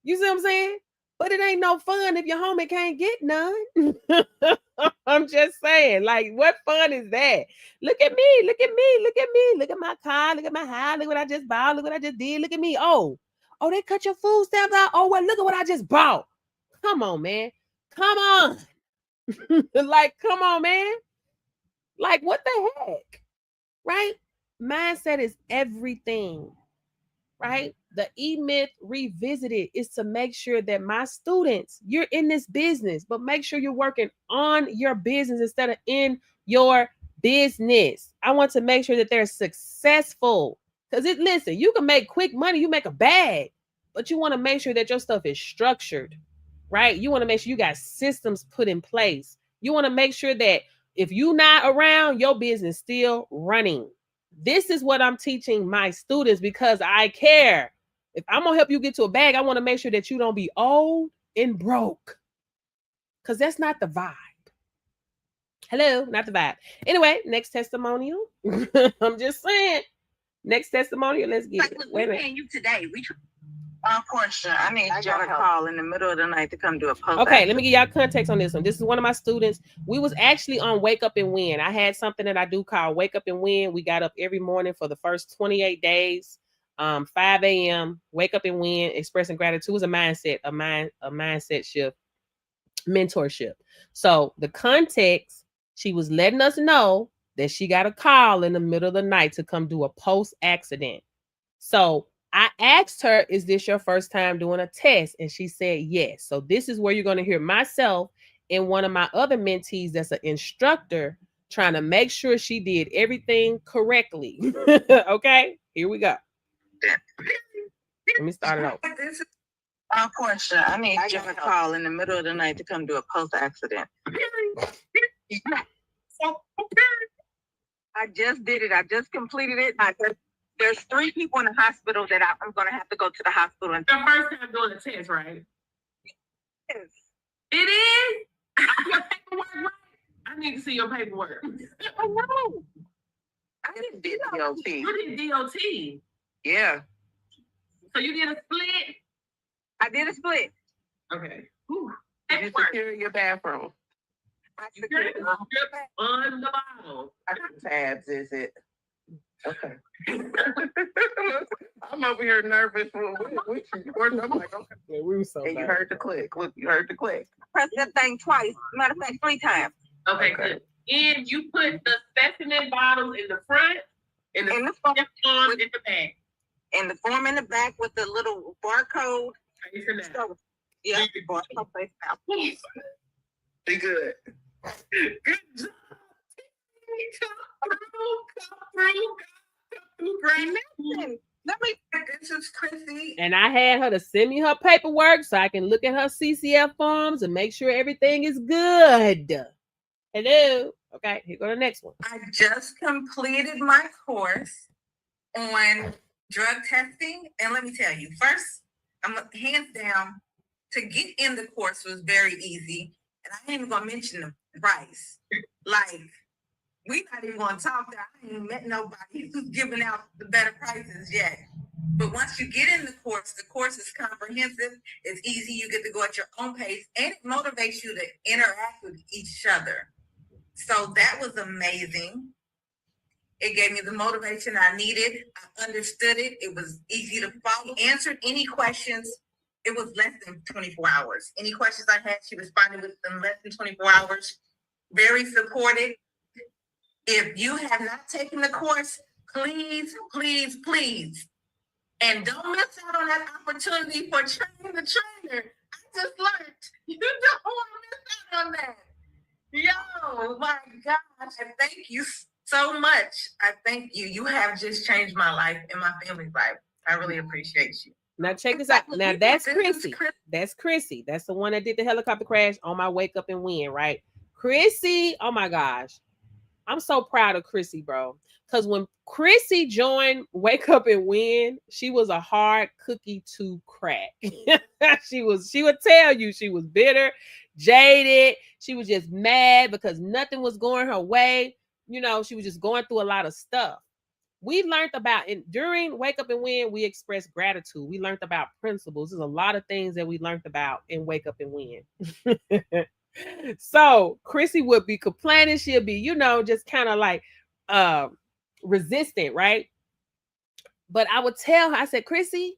You see what I'm saying? But it ain't no fun if your homie can't get none. I'm just saying, like, what fun is that? Look at me, look at me, look at me, look at my car, look at my house, look what I just bought, look what I just did, look at me. Oh, they cut your food stamps out. Oh, well, look at what I just bought. Come on, man. Come on. Like, come on, man. Like, what the heck? Right? Mindset is everything. Right? The E-Myth Revisited is to make sure that my students, you're in this business, but make sure you're working on your business instead of in your business. I want to make sure that they're successful. Because listen, you can make quick money, you make a bag, but you want to make sure that your stuff is structured, right? You want to make sure you got systems put in place. You want to make sure that if you're not around, your business still running. This is what I'm teaching my students because I care. If I'm going to help you get to a bag, I want to make sure that you don't be old and broke. Because that's not the vibe. Hello, not the vibe. Anyway, next testimonial. I'm just saying. Next testimonial, let's get it. Wait a minute. You today. Portia, I need y'all to call in the middle of the night to come do a post. Okay, let me give y'all context on this one. This is one of my students. We was actually on Wake Up and Win. I had something that I do called Wake Up and Win. We got up every morning for the first 28 days, 5 a.m. Wake up and win, expressing gratitude is a mindset shift, mentorship. So the context, she was letting us know that she got a call in the middle of the night to come do a post-accident. So I asked her, is this your first time doing a test? And she said, yes. So this is where you're going to hear myself and one of my other mentees that's an instructor trying to make sure she did everything correctly. Okay, here we go. Let me start it off. Portia, I need you to call in the middle of the night to come do a post-accident. I just did it. I just completed it. There's 3 people in the hospital that I'm going to have to go to the hospital. And your first time doing a test, right? Yes. It is? Your paperwork, right? I need to see your paperwork. Oh, no. I did DOT. You did DOT? Yeah. So you did a split? I did a split. Okay. Did you secure your bathroom? I secured on the bottom. Tabs, is it? Okay. I'm over here nervous. I'm like, okay. Yeah, we were so and you heard the click. Look, you heard the click. Press that thing twice. Matter of fact, 3 times. Okay, good. and you put the specimen bottles in the front and the form in the back. And the form in the back with the little barcode. So, yeah, barcode face out. Be good. Good job. Come through. Listen, let me. This is Chrissy. And I had her to send me her paperwork so I can look at her CCF forms and make sure everything is good. Hello. Okay, here go the next one. I just completed my course on drug testing, and let me tell you, first, I'm hands down, to get in the course was very easy, and I ain't even gonna mention the price. Like, we not even gonna talk that. I ain't met nobody who's giving out the better prices yet. But once you get in the course is comprehensive, it's easy, you get to go at your own pace, and it motivates you to interact with each other. So that was amazing. It gave me the motivation I needed. I understood it. It was easy to follow. Answered any questions. It was less than 24 hours. Any questions I had, she responded with in less than 24 hours. Very supportive. If you have not taken the course, please, please, please, and don't miss out on that opportunity for training the trainer. I just learned. You don't want to miss out on that. Yo, my gosh, and thank you so much. I thank you. You have just changed my life and my family's life. I really appreciate you. Now check this out. Now that's Chrissy. That's Chrissy. That's the one that did the helicopter crash on my Wake Up and Win, right? Chrissy, oh my gosh. I'm so proud of Chrissy, bro. Because when Chrissy joined Wake Up and Win, she was a hard cookie to crack. she would tell you she was bitter, jaded. She was just mad because nothing was going her way. You know, she was just going through a lot of stuff. We learned about, and during Wake Up and Win, we expressed gratitude. We learned about principles. There's a lot of things that we learned about in Wake Up and Win. So Chrissy would be complaining. She'll be, you know, just kind of like resistant, right? But I would tell her, I said, Chrissy,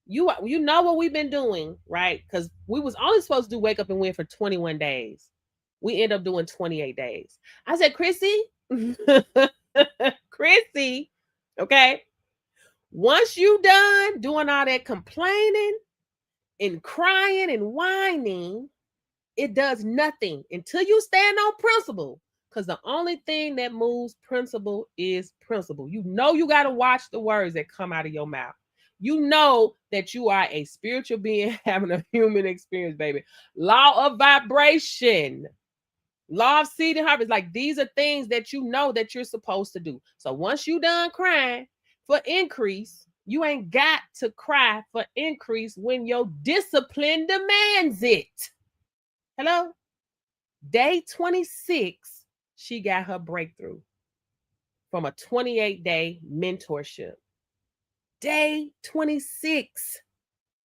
you know what we've been doing, right? Because we was only supposed to do Wake Up and Win for 21 days. We end up doing 28 days. I said, Chrissy, Chrissy, okay, once you done doing all that complaining and crying and whining, it does nothing until you stand on principle. Because the only thing that moves principle is principle. You know you got to watch the words that come out of your mouth. You know that you are a spiritual being having a human experience, baby. Law of vibration. Law of seed and harvest. Like, these are things that you know that you're supposed to do. So once you done crying for increase, you ain't got to cry for increase when your discipline demands it. Hello? Day 26, she got her breakthrough from a 28-day mentorship. Day 26,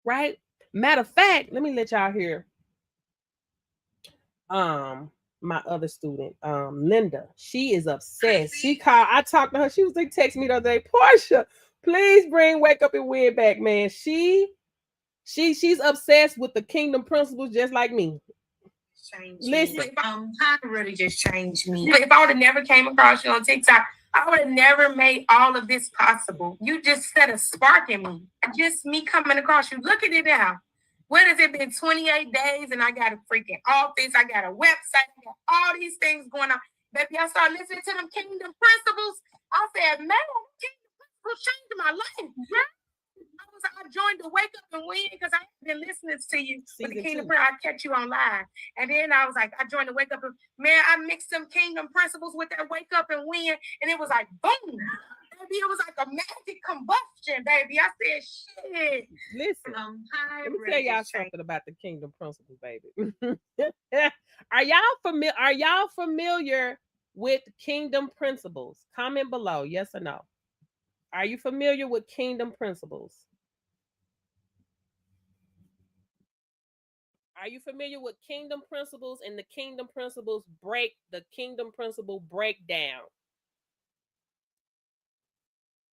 right? Matter of fact, let me let y'all hear my other student, Linda. She is obsessed. I talked to her. She was like, text me the other day, Portia, please bring Wake Up and Win back, man. She's obsessed with the kingdom principles just like me. Listen, Ty really just changed me. If I would have never came across you on TikTok, I would have never made all of this possible. You just set a spark in me. Just me coming across you. Look at it now. What has it been? 28 days, and I got a freaking office. I got a website. I got all these things going on. Baby, I started listening to them kingdom principles. I said, man, kingdom principles changed my life. I joined the Wake Up and Win because I had been listening to you with the Kingdom Prayer. I catch you on live. And then I was like, I joined the Wake Up and man, I mixed some Kingdom principles with that Wake Up and Win. And it was like, boom. Baby, it was like a magic combustion, baby. I said, shit. Listen, let me tell y'all something about the Kingdom principles, baby. Are y'all familiar with Kingdom principles? Comment below, yes or no. Are you familiar with Kingdom principles? Are you familiar with kingdom principles and the kingdom principles breakdown?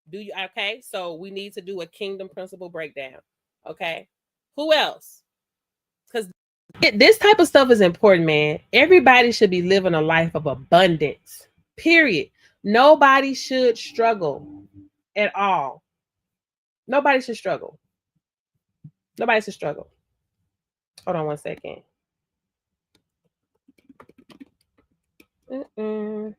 Do you? Okay, so we need to do a kingdom principle breakdown. Okay, who else? Because This type of stuff is important, man. Everybody should be living a life of abundance, period. Nobody should struggle at all. Nobody should struggle. Nobody should struggle. Hold on one second. Mm-mm.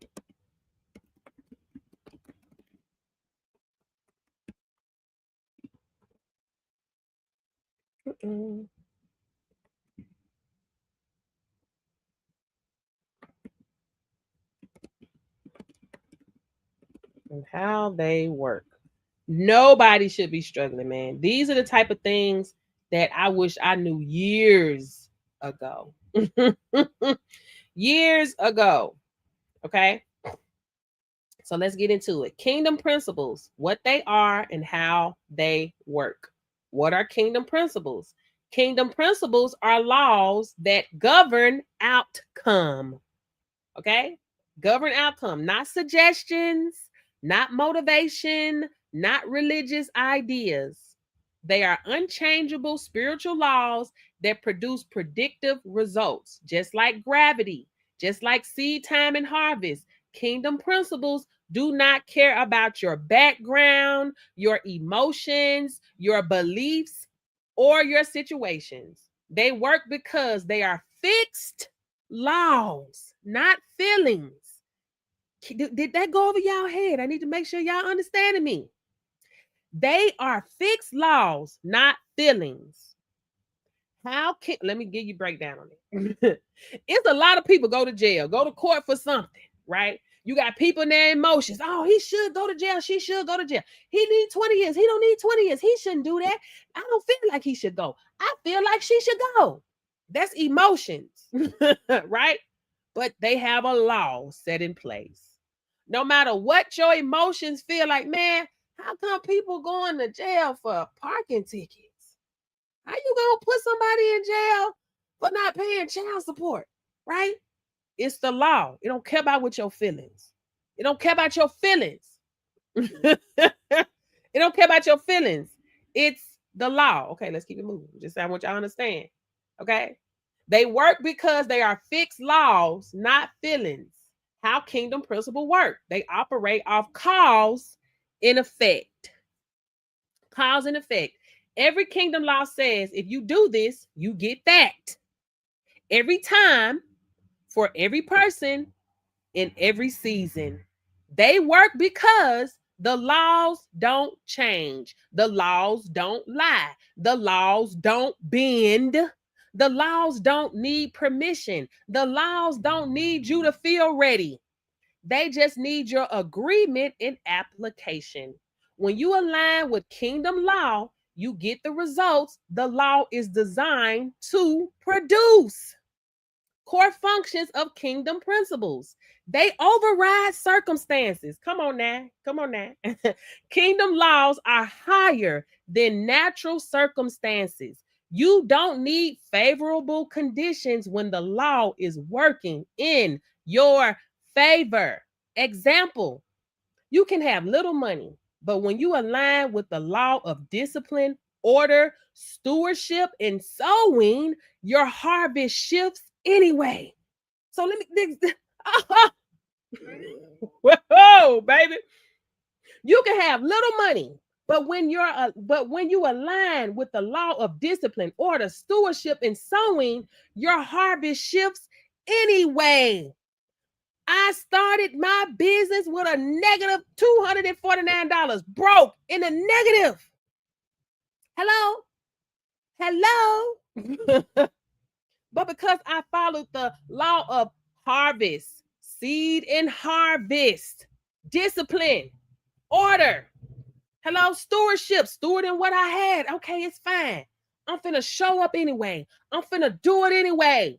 Mm-mm. And how they work. Nobody should be struggling, man. These are the type of things that I wish I knew years ago. Years ago. Okay. So let's get into it. Kingdom principles, what they are and how they work. What are kingdom principles? Kingdom principles are laws that govern outcome. Okay? Govern outcome, not suggestions, not motivation, not religious ideas. They are unchangeable spiritual laws that produce predictive results, just like gravity, just like seed time and harvest. Kingdom principles do not care about your background, your emotions, your beliefs, or your situations. They work because they are fixed laws, not feelings. Did that go over y'all head? I need to make sure y'all understanding me. They are fixed laws, not feelings. How can, let me give you a breakdown on it. It's a lot of people go to jail, go to court for something, right? You got people in their emotions. Oh, he should go to jail. She should go to jail. He needs 20 years. He don't need 20 years. He shouldn't do that. I don't feel like he should go. I feel like she should go. That's emotions, right? But they have a law set in place. No matter what your emotions feel like, man, how come people going to jail for parking tickets? How you gonna put somebody in jail for not paying child support, right? It's the law. It don't care about what your feelings. It don't care about your feelings. It don't care about your feelings. It's the law. Okay, let's keep it moving. Just I want y'all to understand. Okay? They work because they are fixed laws, not feelings. How kingdom principle work? They operate off cause and effect. Cause and effect. Every kingdom law says if you do this, you get that. Every time, for every person, in every season. They work because the laws don't change. The laws don't lie. The laws don't bend. The laws don't need permission. The laws don't need you to feel ready. They just need your agreement and application. When you align with kingdom law, you get the results the law is designed to produce. Core functions of kingdom principles. They override circumstances. Come on now. Come on now. Kingdom laws are higher than natural circumstances. You don't need favorable conditions when the law is working in your favor. Example, you can have little money, but when you align with the law of discipline, order, stewardship, and sowing, your harvest shifts anyway. So let me, whoa, baby. You can have little money, but when you align with the law of discipline, order, stewardship, and sowing, your harvest shifts anyway. I started my business with a negative $249, broke in the negative. Hello? But because I followed the law of harvest, seed and harvest, discipline, order, hello, stewardship, stewarding what I had. Okay, it's fine. I'm finna show up anyway. I'm finna do it anyway.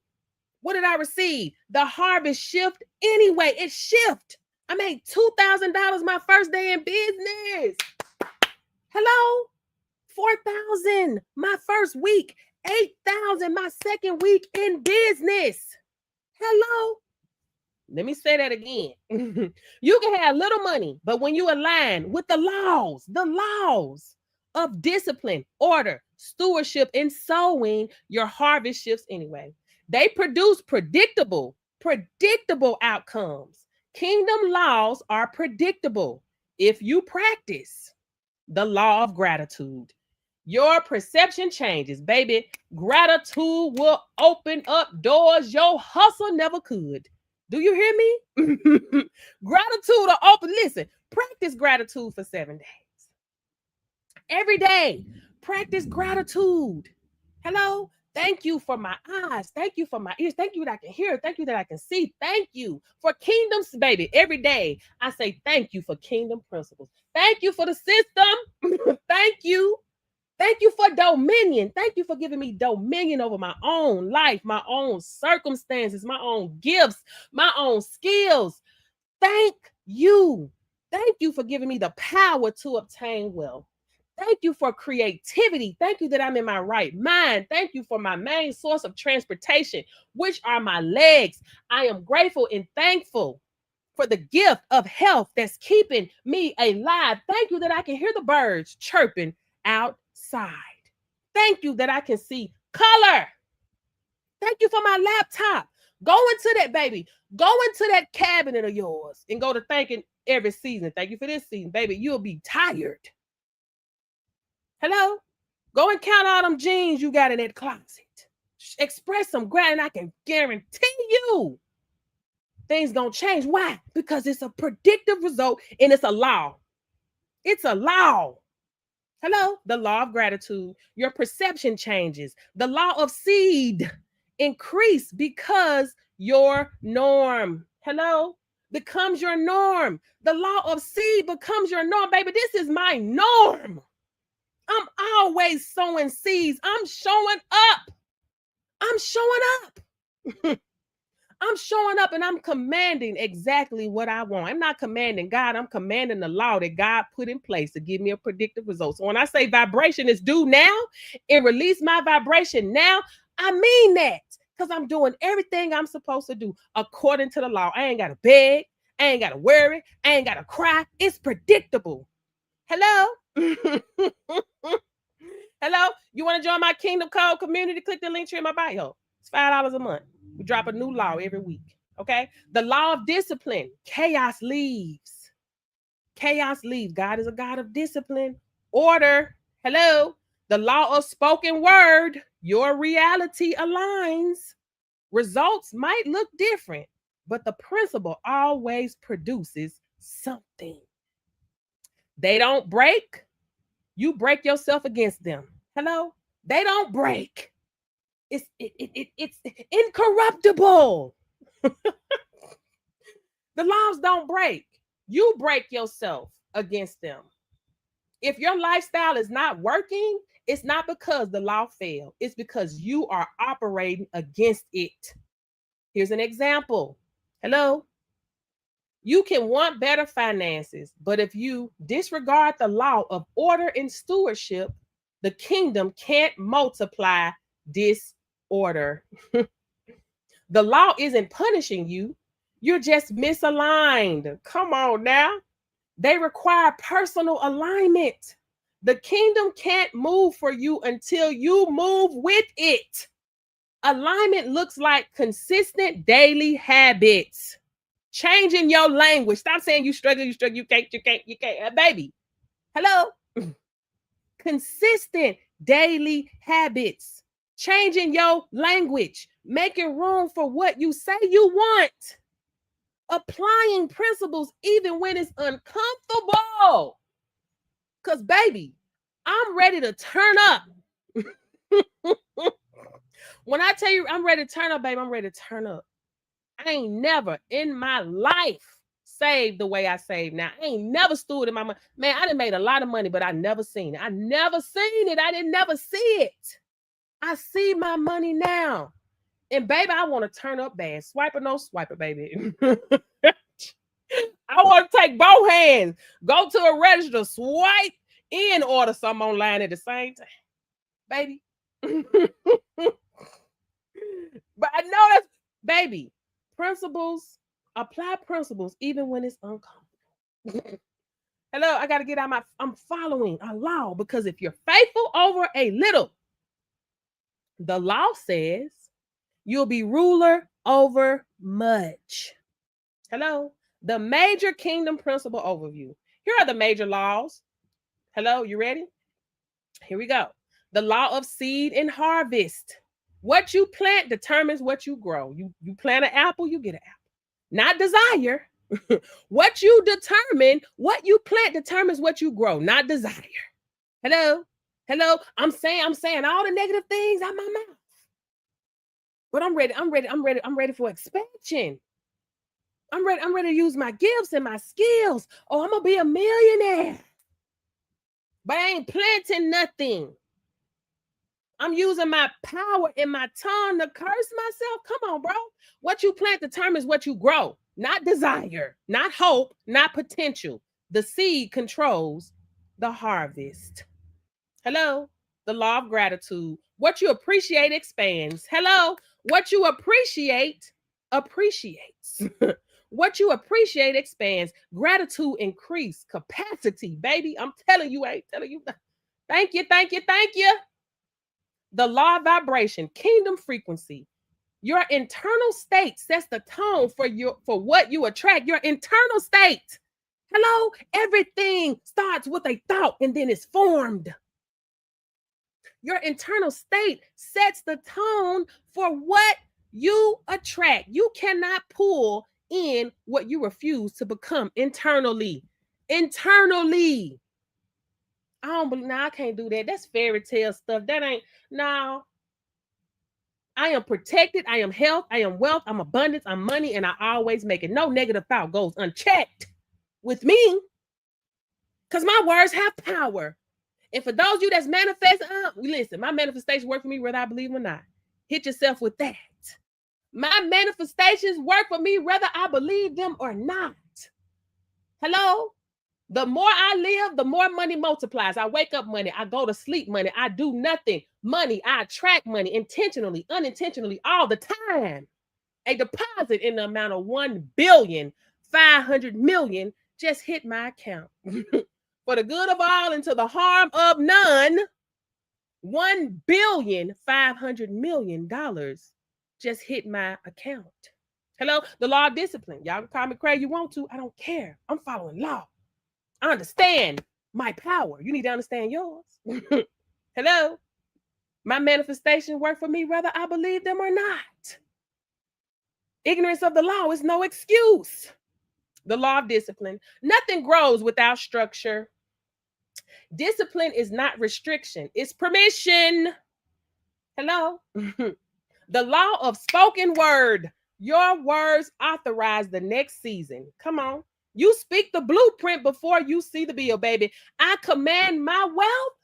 What did I receive? The harvest shift anyway. It shift. I made $2,000 my first day in business. Hello? 4,000 my first week. 8,000 my second week in business. Hello? Let me say that again. You can have little money, but when you align with the laws of discipline, order, stewardship, and sowing, your harvest shifts anyway. They produce predictable outcomes. Kingdom laws are predictable if you practice the law of gratitude. Your perception changes, baby. Gratitude will open up doors your hustle never could. Do you hear me? Gratitude will open. Listen, practice gratitude for 7 days. Every day, practice gratitude. Hello? Thank you for my eyes. Thank you for my ears. Thank you that I can hear. Thank you that I can see. Thank you for kingdoms, baby. Every day, I say thank you for kingdom principles. Thank you for the system. Thank you. Thank you for dominion. Thank you for giving me dominion over my own life, my own circumstances, my own gifts, my own skills. Thank you. Thank you for giving me the power to obtain wealth. Thank you for creativity. Thank you that I'm in my right mind. Thank you for my main source of transportation, which are my legs. I am grateful and thankful for the gift of health that's keeping me alive. Thank you that I can hear the birds chirping outside. Thank you that I can see color. Thank you for my laptop. Go into that, baby. Go into that cabinet of yours and go to thanking every season. Thank you for this season, baby. You'll be tired. Hello? Go and count all them jeans you got in that closet. Express some gratitude, and I can guarantee you things gonna change. Why? Because it's a predictive result and it's a law. It's a law. Hello? The law of gratitude. Your perception changes. The law of seed increase because your norm, hello, becomes your norm. The law of seed becomes your norm, baby. This is my norm. I'm always sowing seeds. I'm showing up. I'm showing up. I'm showing up and I'm commanding exactly what I want. I'm not commanding God. I'm commanding the law that God put in place to give me a predictive result. So when I say vibration is due now and release my vibration now, I mean that because I'm doing everything I'm supposed to do according to the law. I ain't got to beg. I ain't got to worry. I ain't got to cry. It's predictable. Hello? Hello? You want to join my Kingdom Code community? Click the link tree in my bio. It's $5 a month. We drop a new law every week. Okay? The law of discipline. Chaos leaves. Chaos leaves. God is a God of discipline. Order. Hello? The law of spoken word. Your reality aligns. Results might look different, but the principle always produces something. They don't break. You break yourself against them. Hello? They don't break. It's incorruptible. The laws don't break. You break yourself against them. If your lifestyle is not working, it's not because the law failed. It's because you are operating against it. Here's an example. Hello? You can want better finances, but if you disregard the law of order and stewardship, the kingdom can't multiply disorder. The law isn't punishing you. You're just misaligned. Come on now. They require personal alignment. The kingdom can't move for you until you move with it. Alignment looks like consistent daily habits. Changing your language. Stop saying you struggle, you can't. Baby, hello? Consistent daily habits. Changing your language. Making room for what you say you want. Applying principles even when it's uncomfortable. Because, baby, I'm ready to turn up. When I tell you I'm ready to turn up, baby, I'm ready to turn up. I ain't never in my life saved the way I save now. I ain't never stewed in my money. Man, I done made a lot of money, but I never seen it. I never seen it. I didn't never see it. I see my money now. And baby, I want to turn up bad. Swipe or no swiper, baby. I want to take both hands. Go to a register, swipe in, order something online at the same time. Baby. But I know that's, baby, principles, apply principles even when it's uncomfortable. Hello, I got to get out I'm following a law, because if you're faithful over a little, the law says you'll be ruler over much. Hello, the major kingdom principle overview. Here are the major laws. Hello, you ready? Here we go. The law of seed and harvest. What you plant determines what you grow. You plant an apple, you get an apple. Not desire. What you determine, what you plant determines what you grow, not desire. Hello? Hello? I'm saying all the negative things out my mouth. But I'm ready for expansion. I'm ready to use my gifts and my skills. Oh, I'm gonna be a millionaire. But I ain't planting nothing. I'm using my power in my tongue to curse myself. Come on, bro. What you plant determines what you grow, not desire, not hope, not potential. The seed controls the harvest. Hello? The law of gratitude. What you appreciate expands. Hello? What you appreciate appreciates. What you appreciate expands. Gratitude increase capacity, baby. I'm telling you, I ain't telling you. Thank you, thank you, thank you. The law of vibration, kingdom frequency. Your internal state sets the tone for what you attract. Your internal state. Hello? Everything starts with a thought and then it's formed. Your internal state sets the tone for what you attract. You cannot pull in what you refuse to become internally. Internally. I don't believe, I can't do that. That's fairy tale stuff. That ain't, no. I am protected. I am health. I am wealth. I'm abundance. I'm money. And I always make it. No negative thought goes unchecked with me. Because my words have power. And for those of you that's manifesting, listen, my manifestations work for me whether I believe them or not. Hit yourself with that. My manifestations work for me whether I believe them or not. Hello? The more I live, the more money multiplies. I wake up money. I go to sleep money. I do nothing money. I attract money intentionally, unintentionally, all the time. A deposit in the amount of $1,500,000,000 just hit my account. For the good of all and to the harm of none, $1,500,000,000 just hit my account. Hello? The law of discipline. Y'all can call me crazy you want to. I don't care. I'm following law. I understand my power. You need to understand yours. Hello? My manifestations work for me whether I believe them or not. Ignorance of the law is no excuse. The law of discipline. Nothing grows without structure. Discipline is not restriction. It's permission. Hello? The law of spoken word. Your words authorize the next season. Come on. You speak the blueprint before you see the bill, baby. I command my wealth,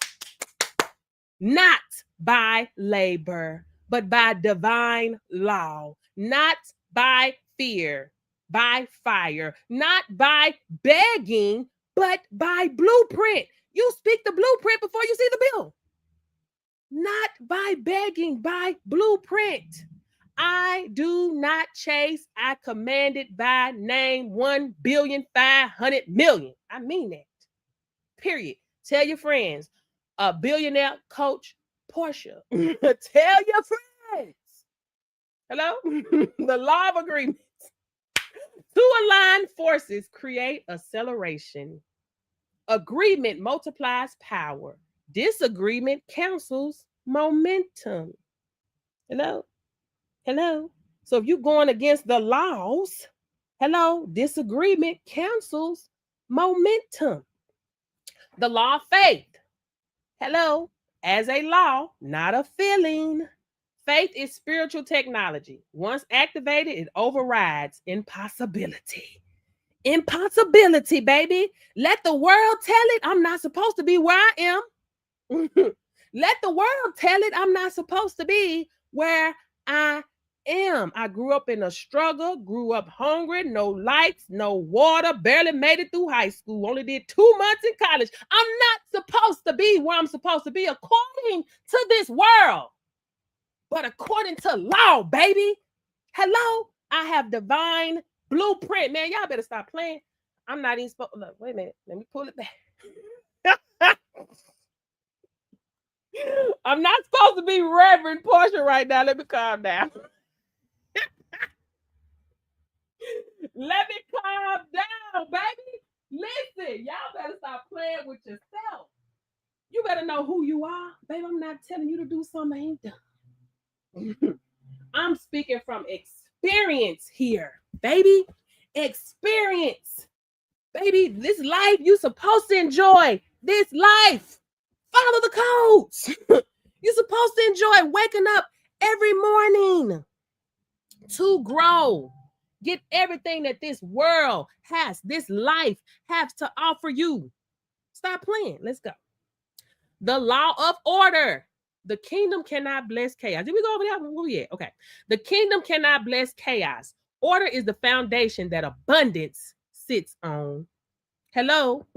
not by labor, but by divine law, not by fear, by fire, not by begging, but by blueprint. You speak the blueprint before you see the bill. Not by begging, by blueprint. I do not chase. I command it by name. 1,500,000,000. I mean that. Period. Tell your friends. A billionaire coach, Portia. Tell your friends. Hello? The law of agreements. Two aligned forces create acceleration. Agreement multiplies power. Disagreement cancels momentum. Hello? Hello? So if you're going against the laws, hello, disagreement cancels momentum. The law of faith. Hello? As a law, not a feeling. Faith is spiritual technology. Once activated, it overrides impossibility. Impossibility, baby. Let the world tell it I'm not supposed to be where I am. Let the world tell it I'm not supposed to be where I am. I grew up in a struggle, grew up hungry, no lights, no water, barely made it through high school, only did 2 months in college. I'm not supposed to be where I'm supposed to be according to this world, but according to law, baby. Hello? I have divine blueprint. Man, y'all better stop playing. I'm not even supposed. Look, wait a minute. Let me pull it back. I'm not supposed to be Reverend Portia right now. Let me calm down. Let me calm down, baby. Listen, y'all better stop playing with yourself. You better know who you are. Baby, I'm not telling you to do something I ain't done. I'm speaking from experience here, baby. Experience. Baby, this life, you supposed to enjoy this life. Follow the codes. You're supposed to enjoy waking up every morning to grow. Get everything that this world has, this life has to offer you. Stop playing. Let's go. The law of order. The kingdom cannot bless chaos. Did we go over there? Where we at? Okay. The kingdom cannot bless chaos. Order is the foundation that abundance sits on. Hello?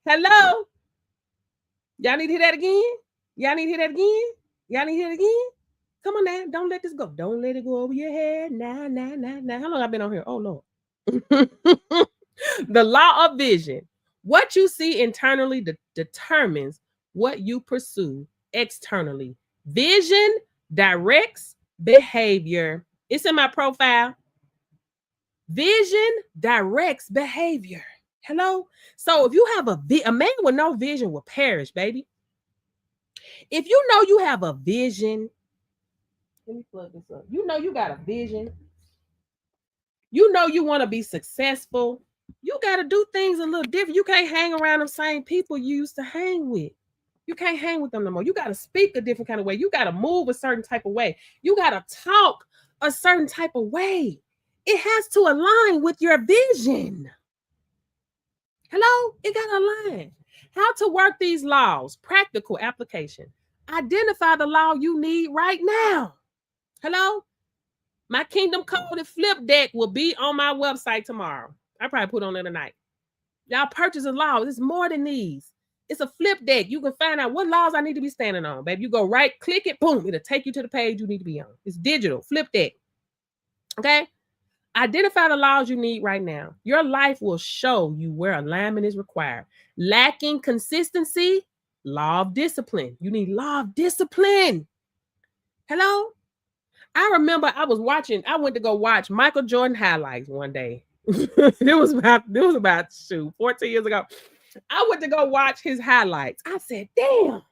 Hello? Y'all need to hear that again? Y'all need to hear that again? Y'all need to hear it again? Come on now. Don't let this go. Don't let it go over your head. Nah. How long I've been on here? Oh, Lord. The law of vision. What you see internally determines what you pursue externally. Vision directs behavior. It's in my profile. Vision directs behavior. Hello? So if you have a man with no vision will perish, baby. If you know you have a vision, let me plug this up. You know you got a vision. You know you want to be successful. You got to do things a little different. You can't hang around the same people you used to hang with. You can't hang with them no more. You got to speak a different kind of way. You got to move a certain type of way. You got to talk a certain type of way. It has to align with your vision. Hello? It got to align. How to work these laws. Practical application. Identify the law you need right now. Hello? My Kingdom Code and Flip Deck will be on my website tomorrow. I probably put on there tonight. Y'all purchase a law. It's more than these. It's a flip deck. You can find out what laws I need to be standing on, baby. You go right, click it, boom. It'll take you to the page you need to be on. It's digital, flip deck. Okay? Identify the laws you need right now. Your life will show you where alignment is required. Lacking consistency, law of discipline. You need law of discipline. Hello? I remember I went to go watch Michael Jordan highlights one day. It was about 14 years ago. I went to go watch his highlights. I said, damn,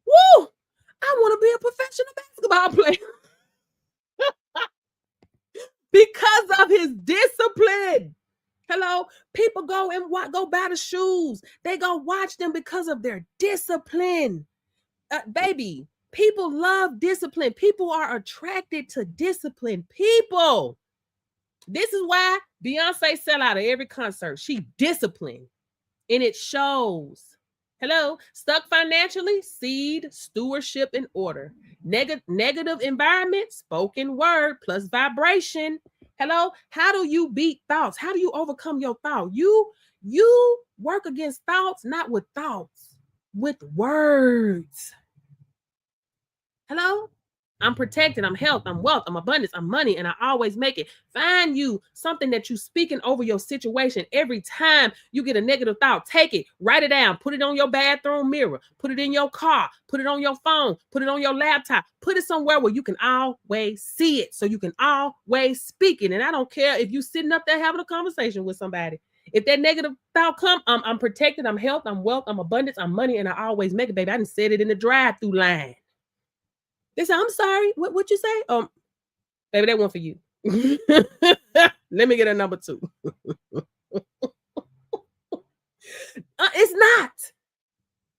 woo, I want to be a professional basketball player. Because of his discipline. Hello, people go buy the shoes. They go watch them because of their discipline. Baby, people love discipline. People are attracted to disciplined people. This is why Beyonce sell out of every concert. She disciplined, and it shows. Hello, stuck financially, seed, stewardship, and order. Negative environment, spoken word plus vibration. Hello, how do you beat thoughts? How do you overcome your thought? You work against thoughts, not with thoughts, with words. Hello? I'm protected, I'm health, I'm wealth, I'm abundance, I'm money, and I always make it. Find you something that you speaking over your situation. Every time you get a negative thought, take it, write it down, put it on your bathroom mirror, put it in your car, put it on your phone, put it on your laptop, put it somewhere where you can always see it, so you can always speak it. And I don't care if you're sitting up there having a conversation with somebody. If that negative thought come, I'm protected, I'm health, I'm wealth, I'm abundance, I'm money, and I always make it, baby. I done said it in the drive-through line. They say, I'm sorry. What you say? Baby, that one for you. Let me get a number 2.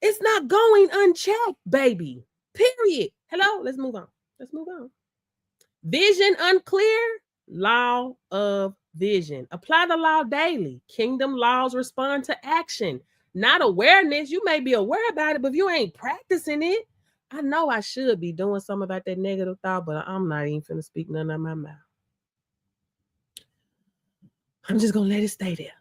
It's not going unchecked, baby. Period. Hello? Let's move on. Vision unclear, law of vision. Apply the law daily. Kingdom laws respond to action, not awareness. You may be aware about it, but if you ain't practicing it, I know I should be doing something about that negative thought, but I'm not even finna speak none out of my mouth. I'm just gonna let it stay there.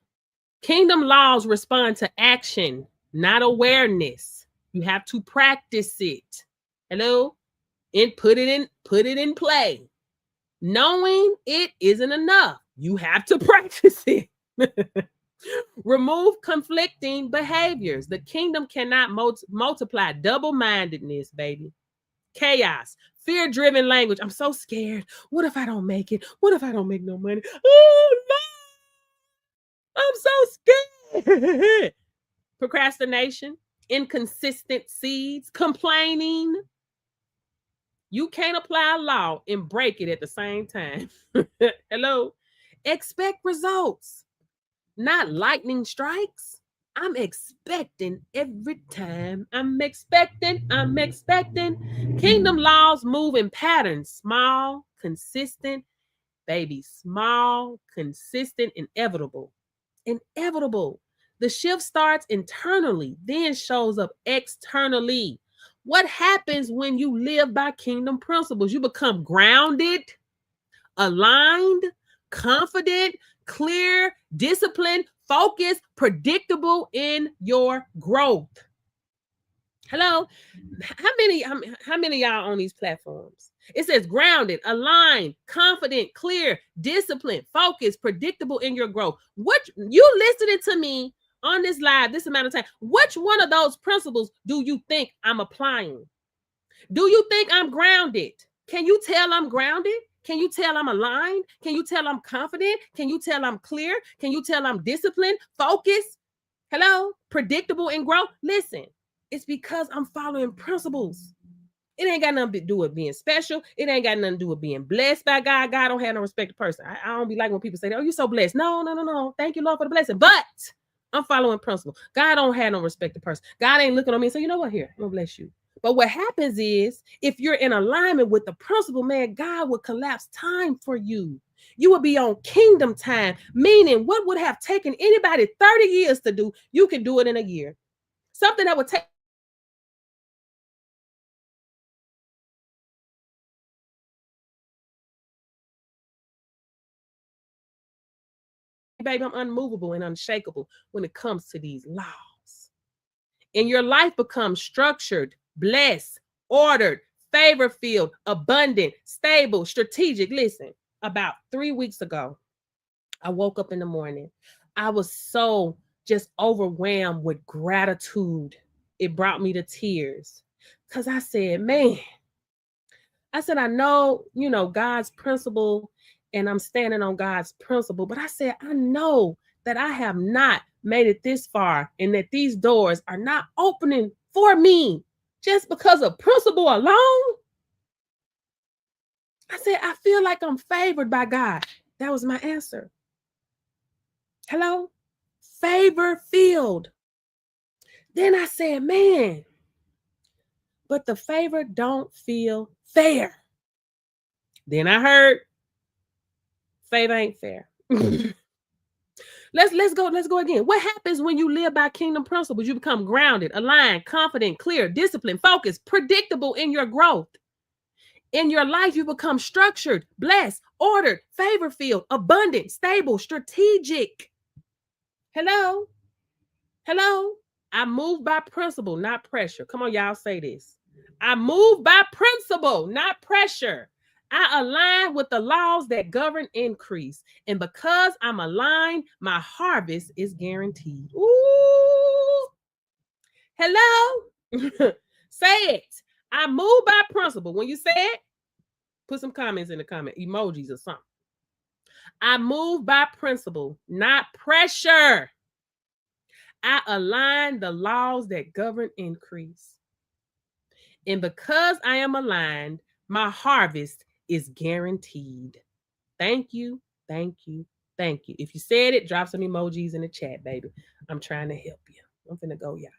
Kingdom laws respond to action, not awareness. You have to practice it. Hello? And put it in play. Knowing it isn't enough. You have to practice it. Remove conflicting behaviors. The kingdom cannot multiply double-mindedness, baby. Chaos, fear-driven language. I'm so scared. What if I don't make it? What if I don't make no money? Oh, no. I'm so scared. Procrastination, inconsistent seeds, complaining. You can't apply a law and break it at the same time. Hello? Expect results, not lightning strikes. I'm expecting every time. I'm expecting. Kingdom laws move in patterns. Small, consistent, baby. Small, consistent, inevitable. Inevitable. The shift starts internally, then shows up externally. What happens when you live by kingdom principles? You become grounded, aligned, confident, clear, disciplined, focused, predictable in your growth. Hello? How many of y'all on these platforms? It says grounded, aligned, confident, clear, disciplined, focused, predictable in your growth. What you listening to me on this live this amount of time? Which one of those principles do you think I'm applying? Do you think I'm grounded? Can you tell I'm grounded? Can you tell I'm aligned? Can you tell I'm confident? Can you tell I'm clear? Can you tell I'm disciplined, focused? Hello? Predictable in growth? Listen, it's because I'm following principles. It ain't got nothing to do with being special. It ain't got nothing to do with being blessed by God. God don't have no respect to person. I don't be like when people say, oh, you're so blessed. No. Thank you, Lord, for the blessing. But I'm following principle. God don't have no respect to person. God ain't looking on me and say, you know what, here, I'm gonna bless you. But what happens is, if you're in alignment with the principle, man, God will collapse time for you. You will be on kingdom time, meaning what would have taken anybody 30 years to do, you can do it in a year. Something that would take baby, I'm unmovable and unshakable when it comes to these laws. And your life becomes structured, blessed, ordered, favor-filled, abundant, stable, strategic. Listen, about 3 weeks ago, I woke up in the morning. I was so just overwhelmed with gratitude. It brought me to tears because I said, man, I know, God's principle, and I'm standing on God's principle. But I said, I know that I have not made it this far and that these doors are not opening for me just because of principle alone. I said, I feel like I'm favored by God. That was my answer. Hello? Favor filled. Then I said, man, but the favor don't feel fair. Then I heard, favor ain't fair. Let's go again. What happens when you live by kingdom principles? You become grounded, aligned, confident, clear, disciplined, focused, predictable in your growth. In your life, you become structured, blessed, ordered, favor-filled, abundant, stable, strategic. Hello? I move by principle, not pressure. Come on, y'all, say this. I move by principle, not pressure. I align with the laws that govern increase. And because I'm aligned, my harvest is guaranteed. Ooh. Hello? Say it. I move by principle. When you say it, put some comments in the comment, emojis or something. I move by principle, not pressure. I align the laws that govern increase. And because I am aligned, my harvest is guaranteed. Thank you. If you said it, drop some emojis in the chat, baby. I'm trying to help you. I'm finna go, y'all.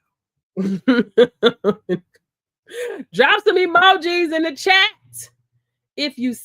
Drop some emojis in the chat if you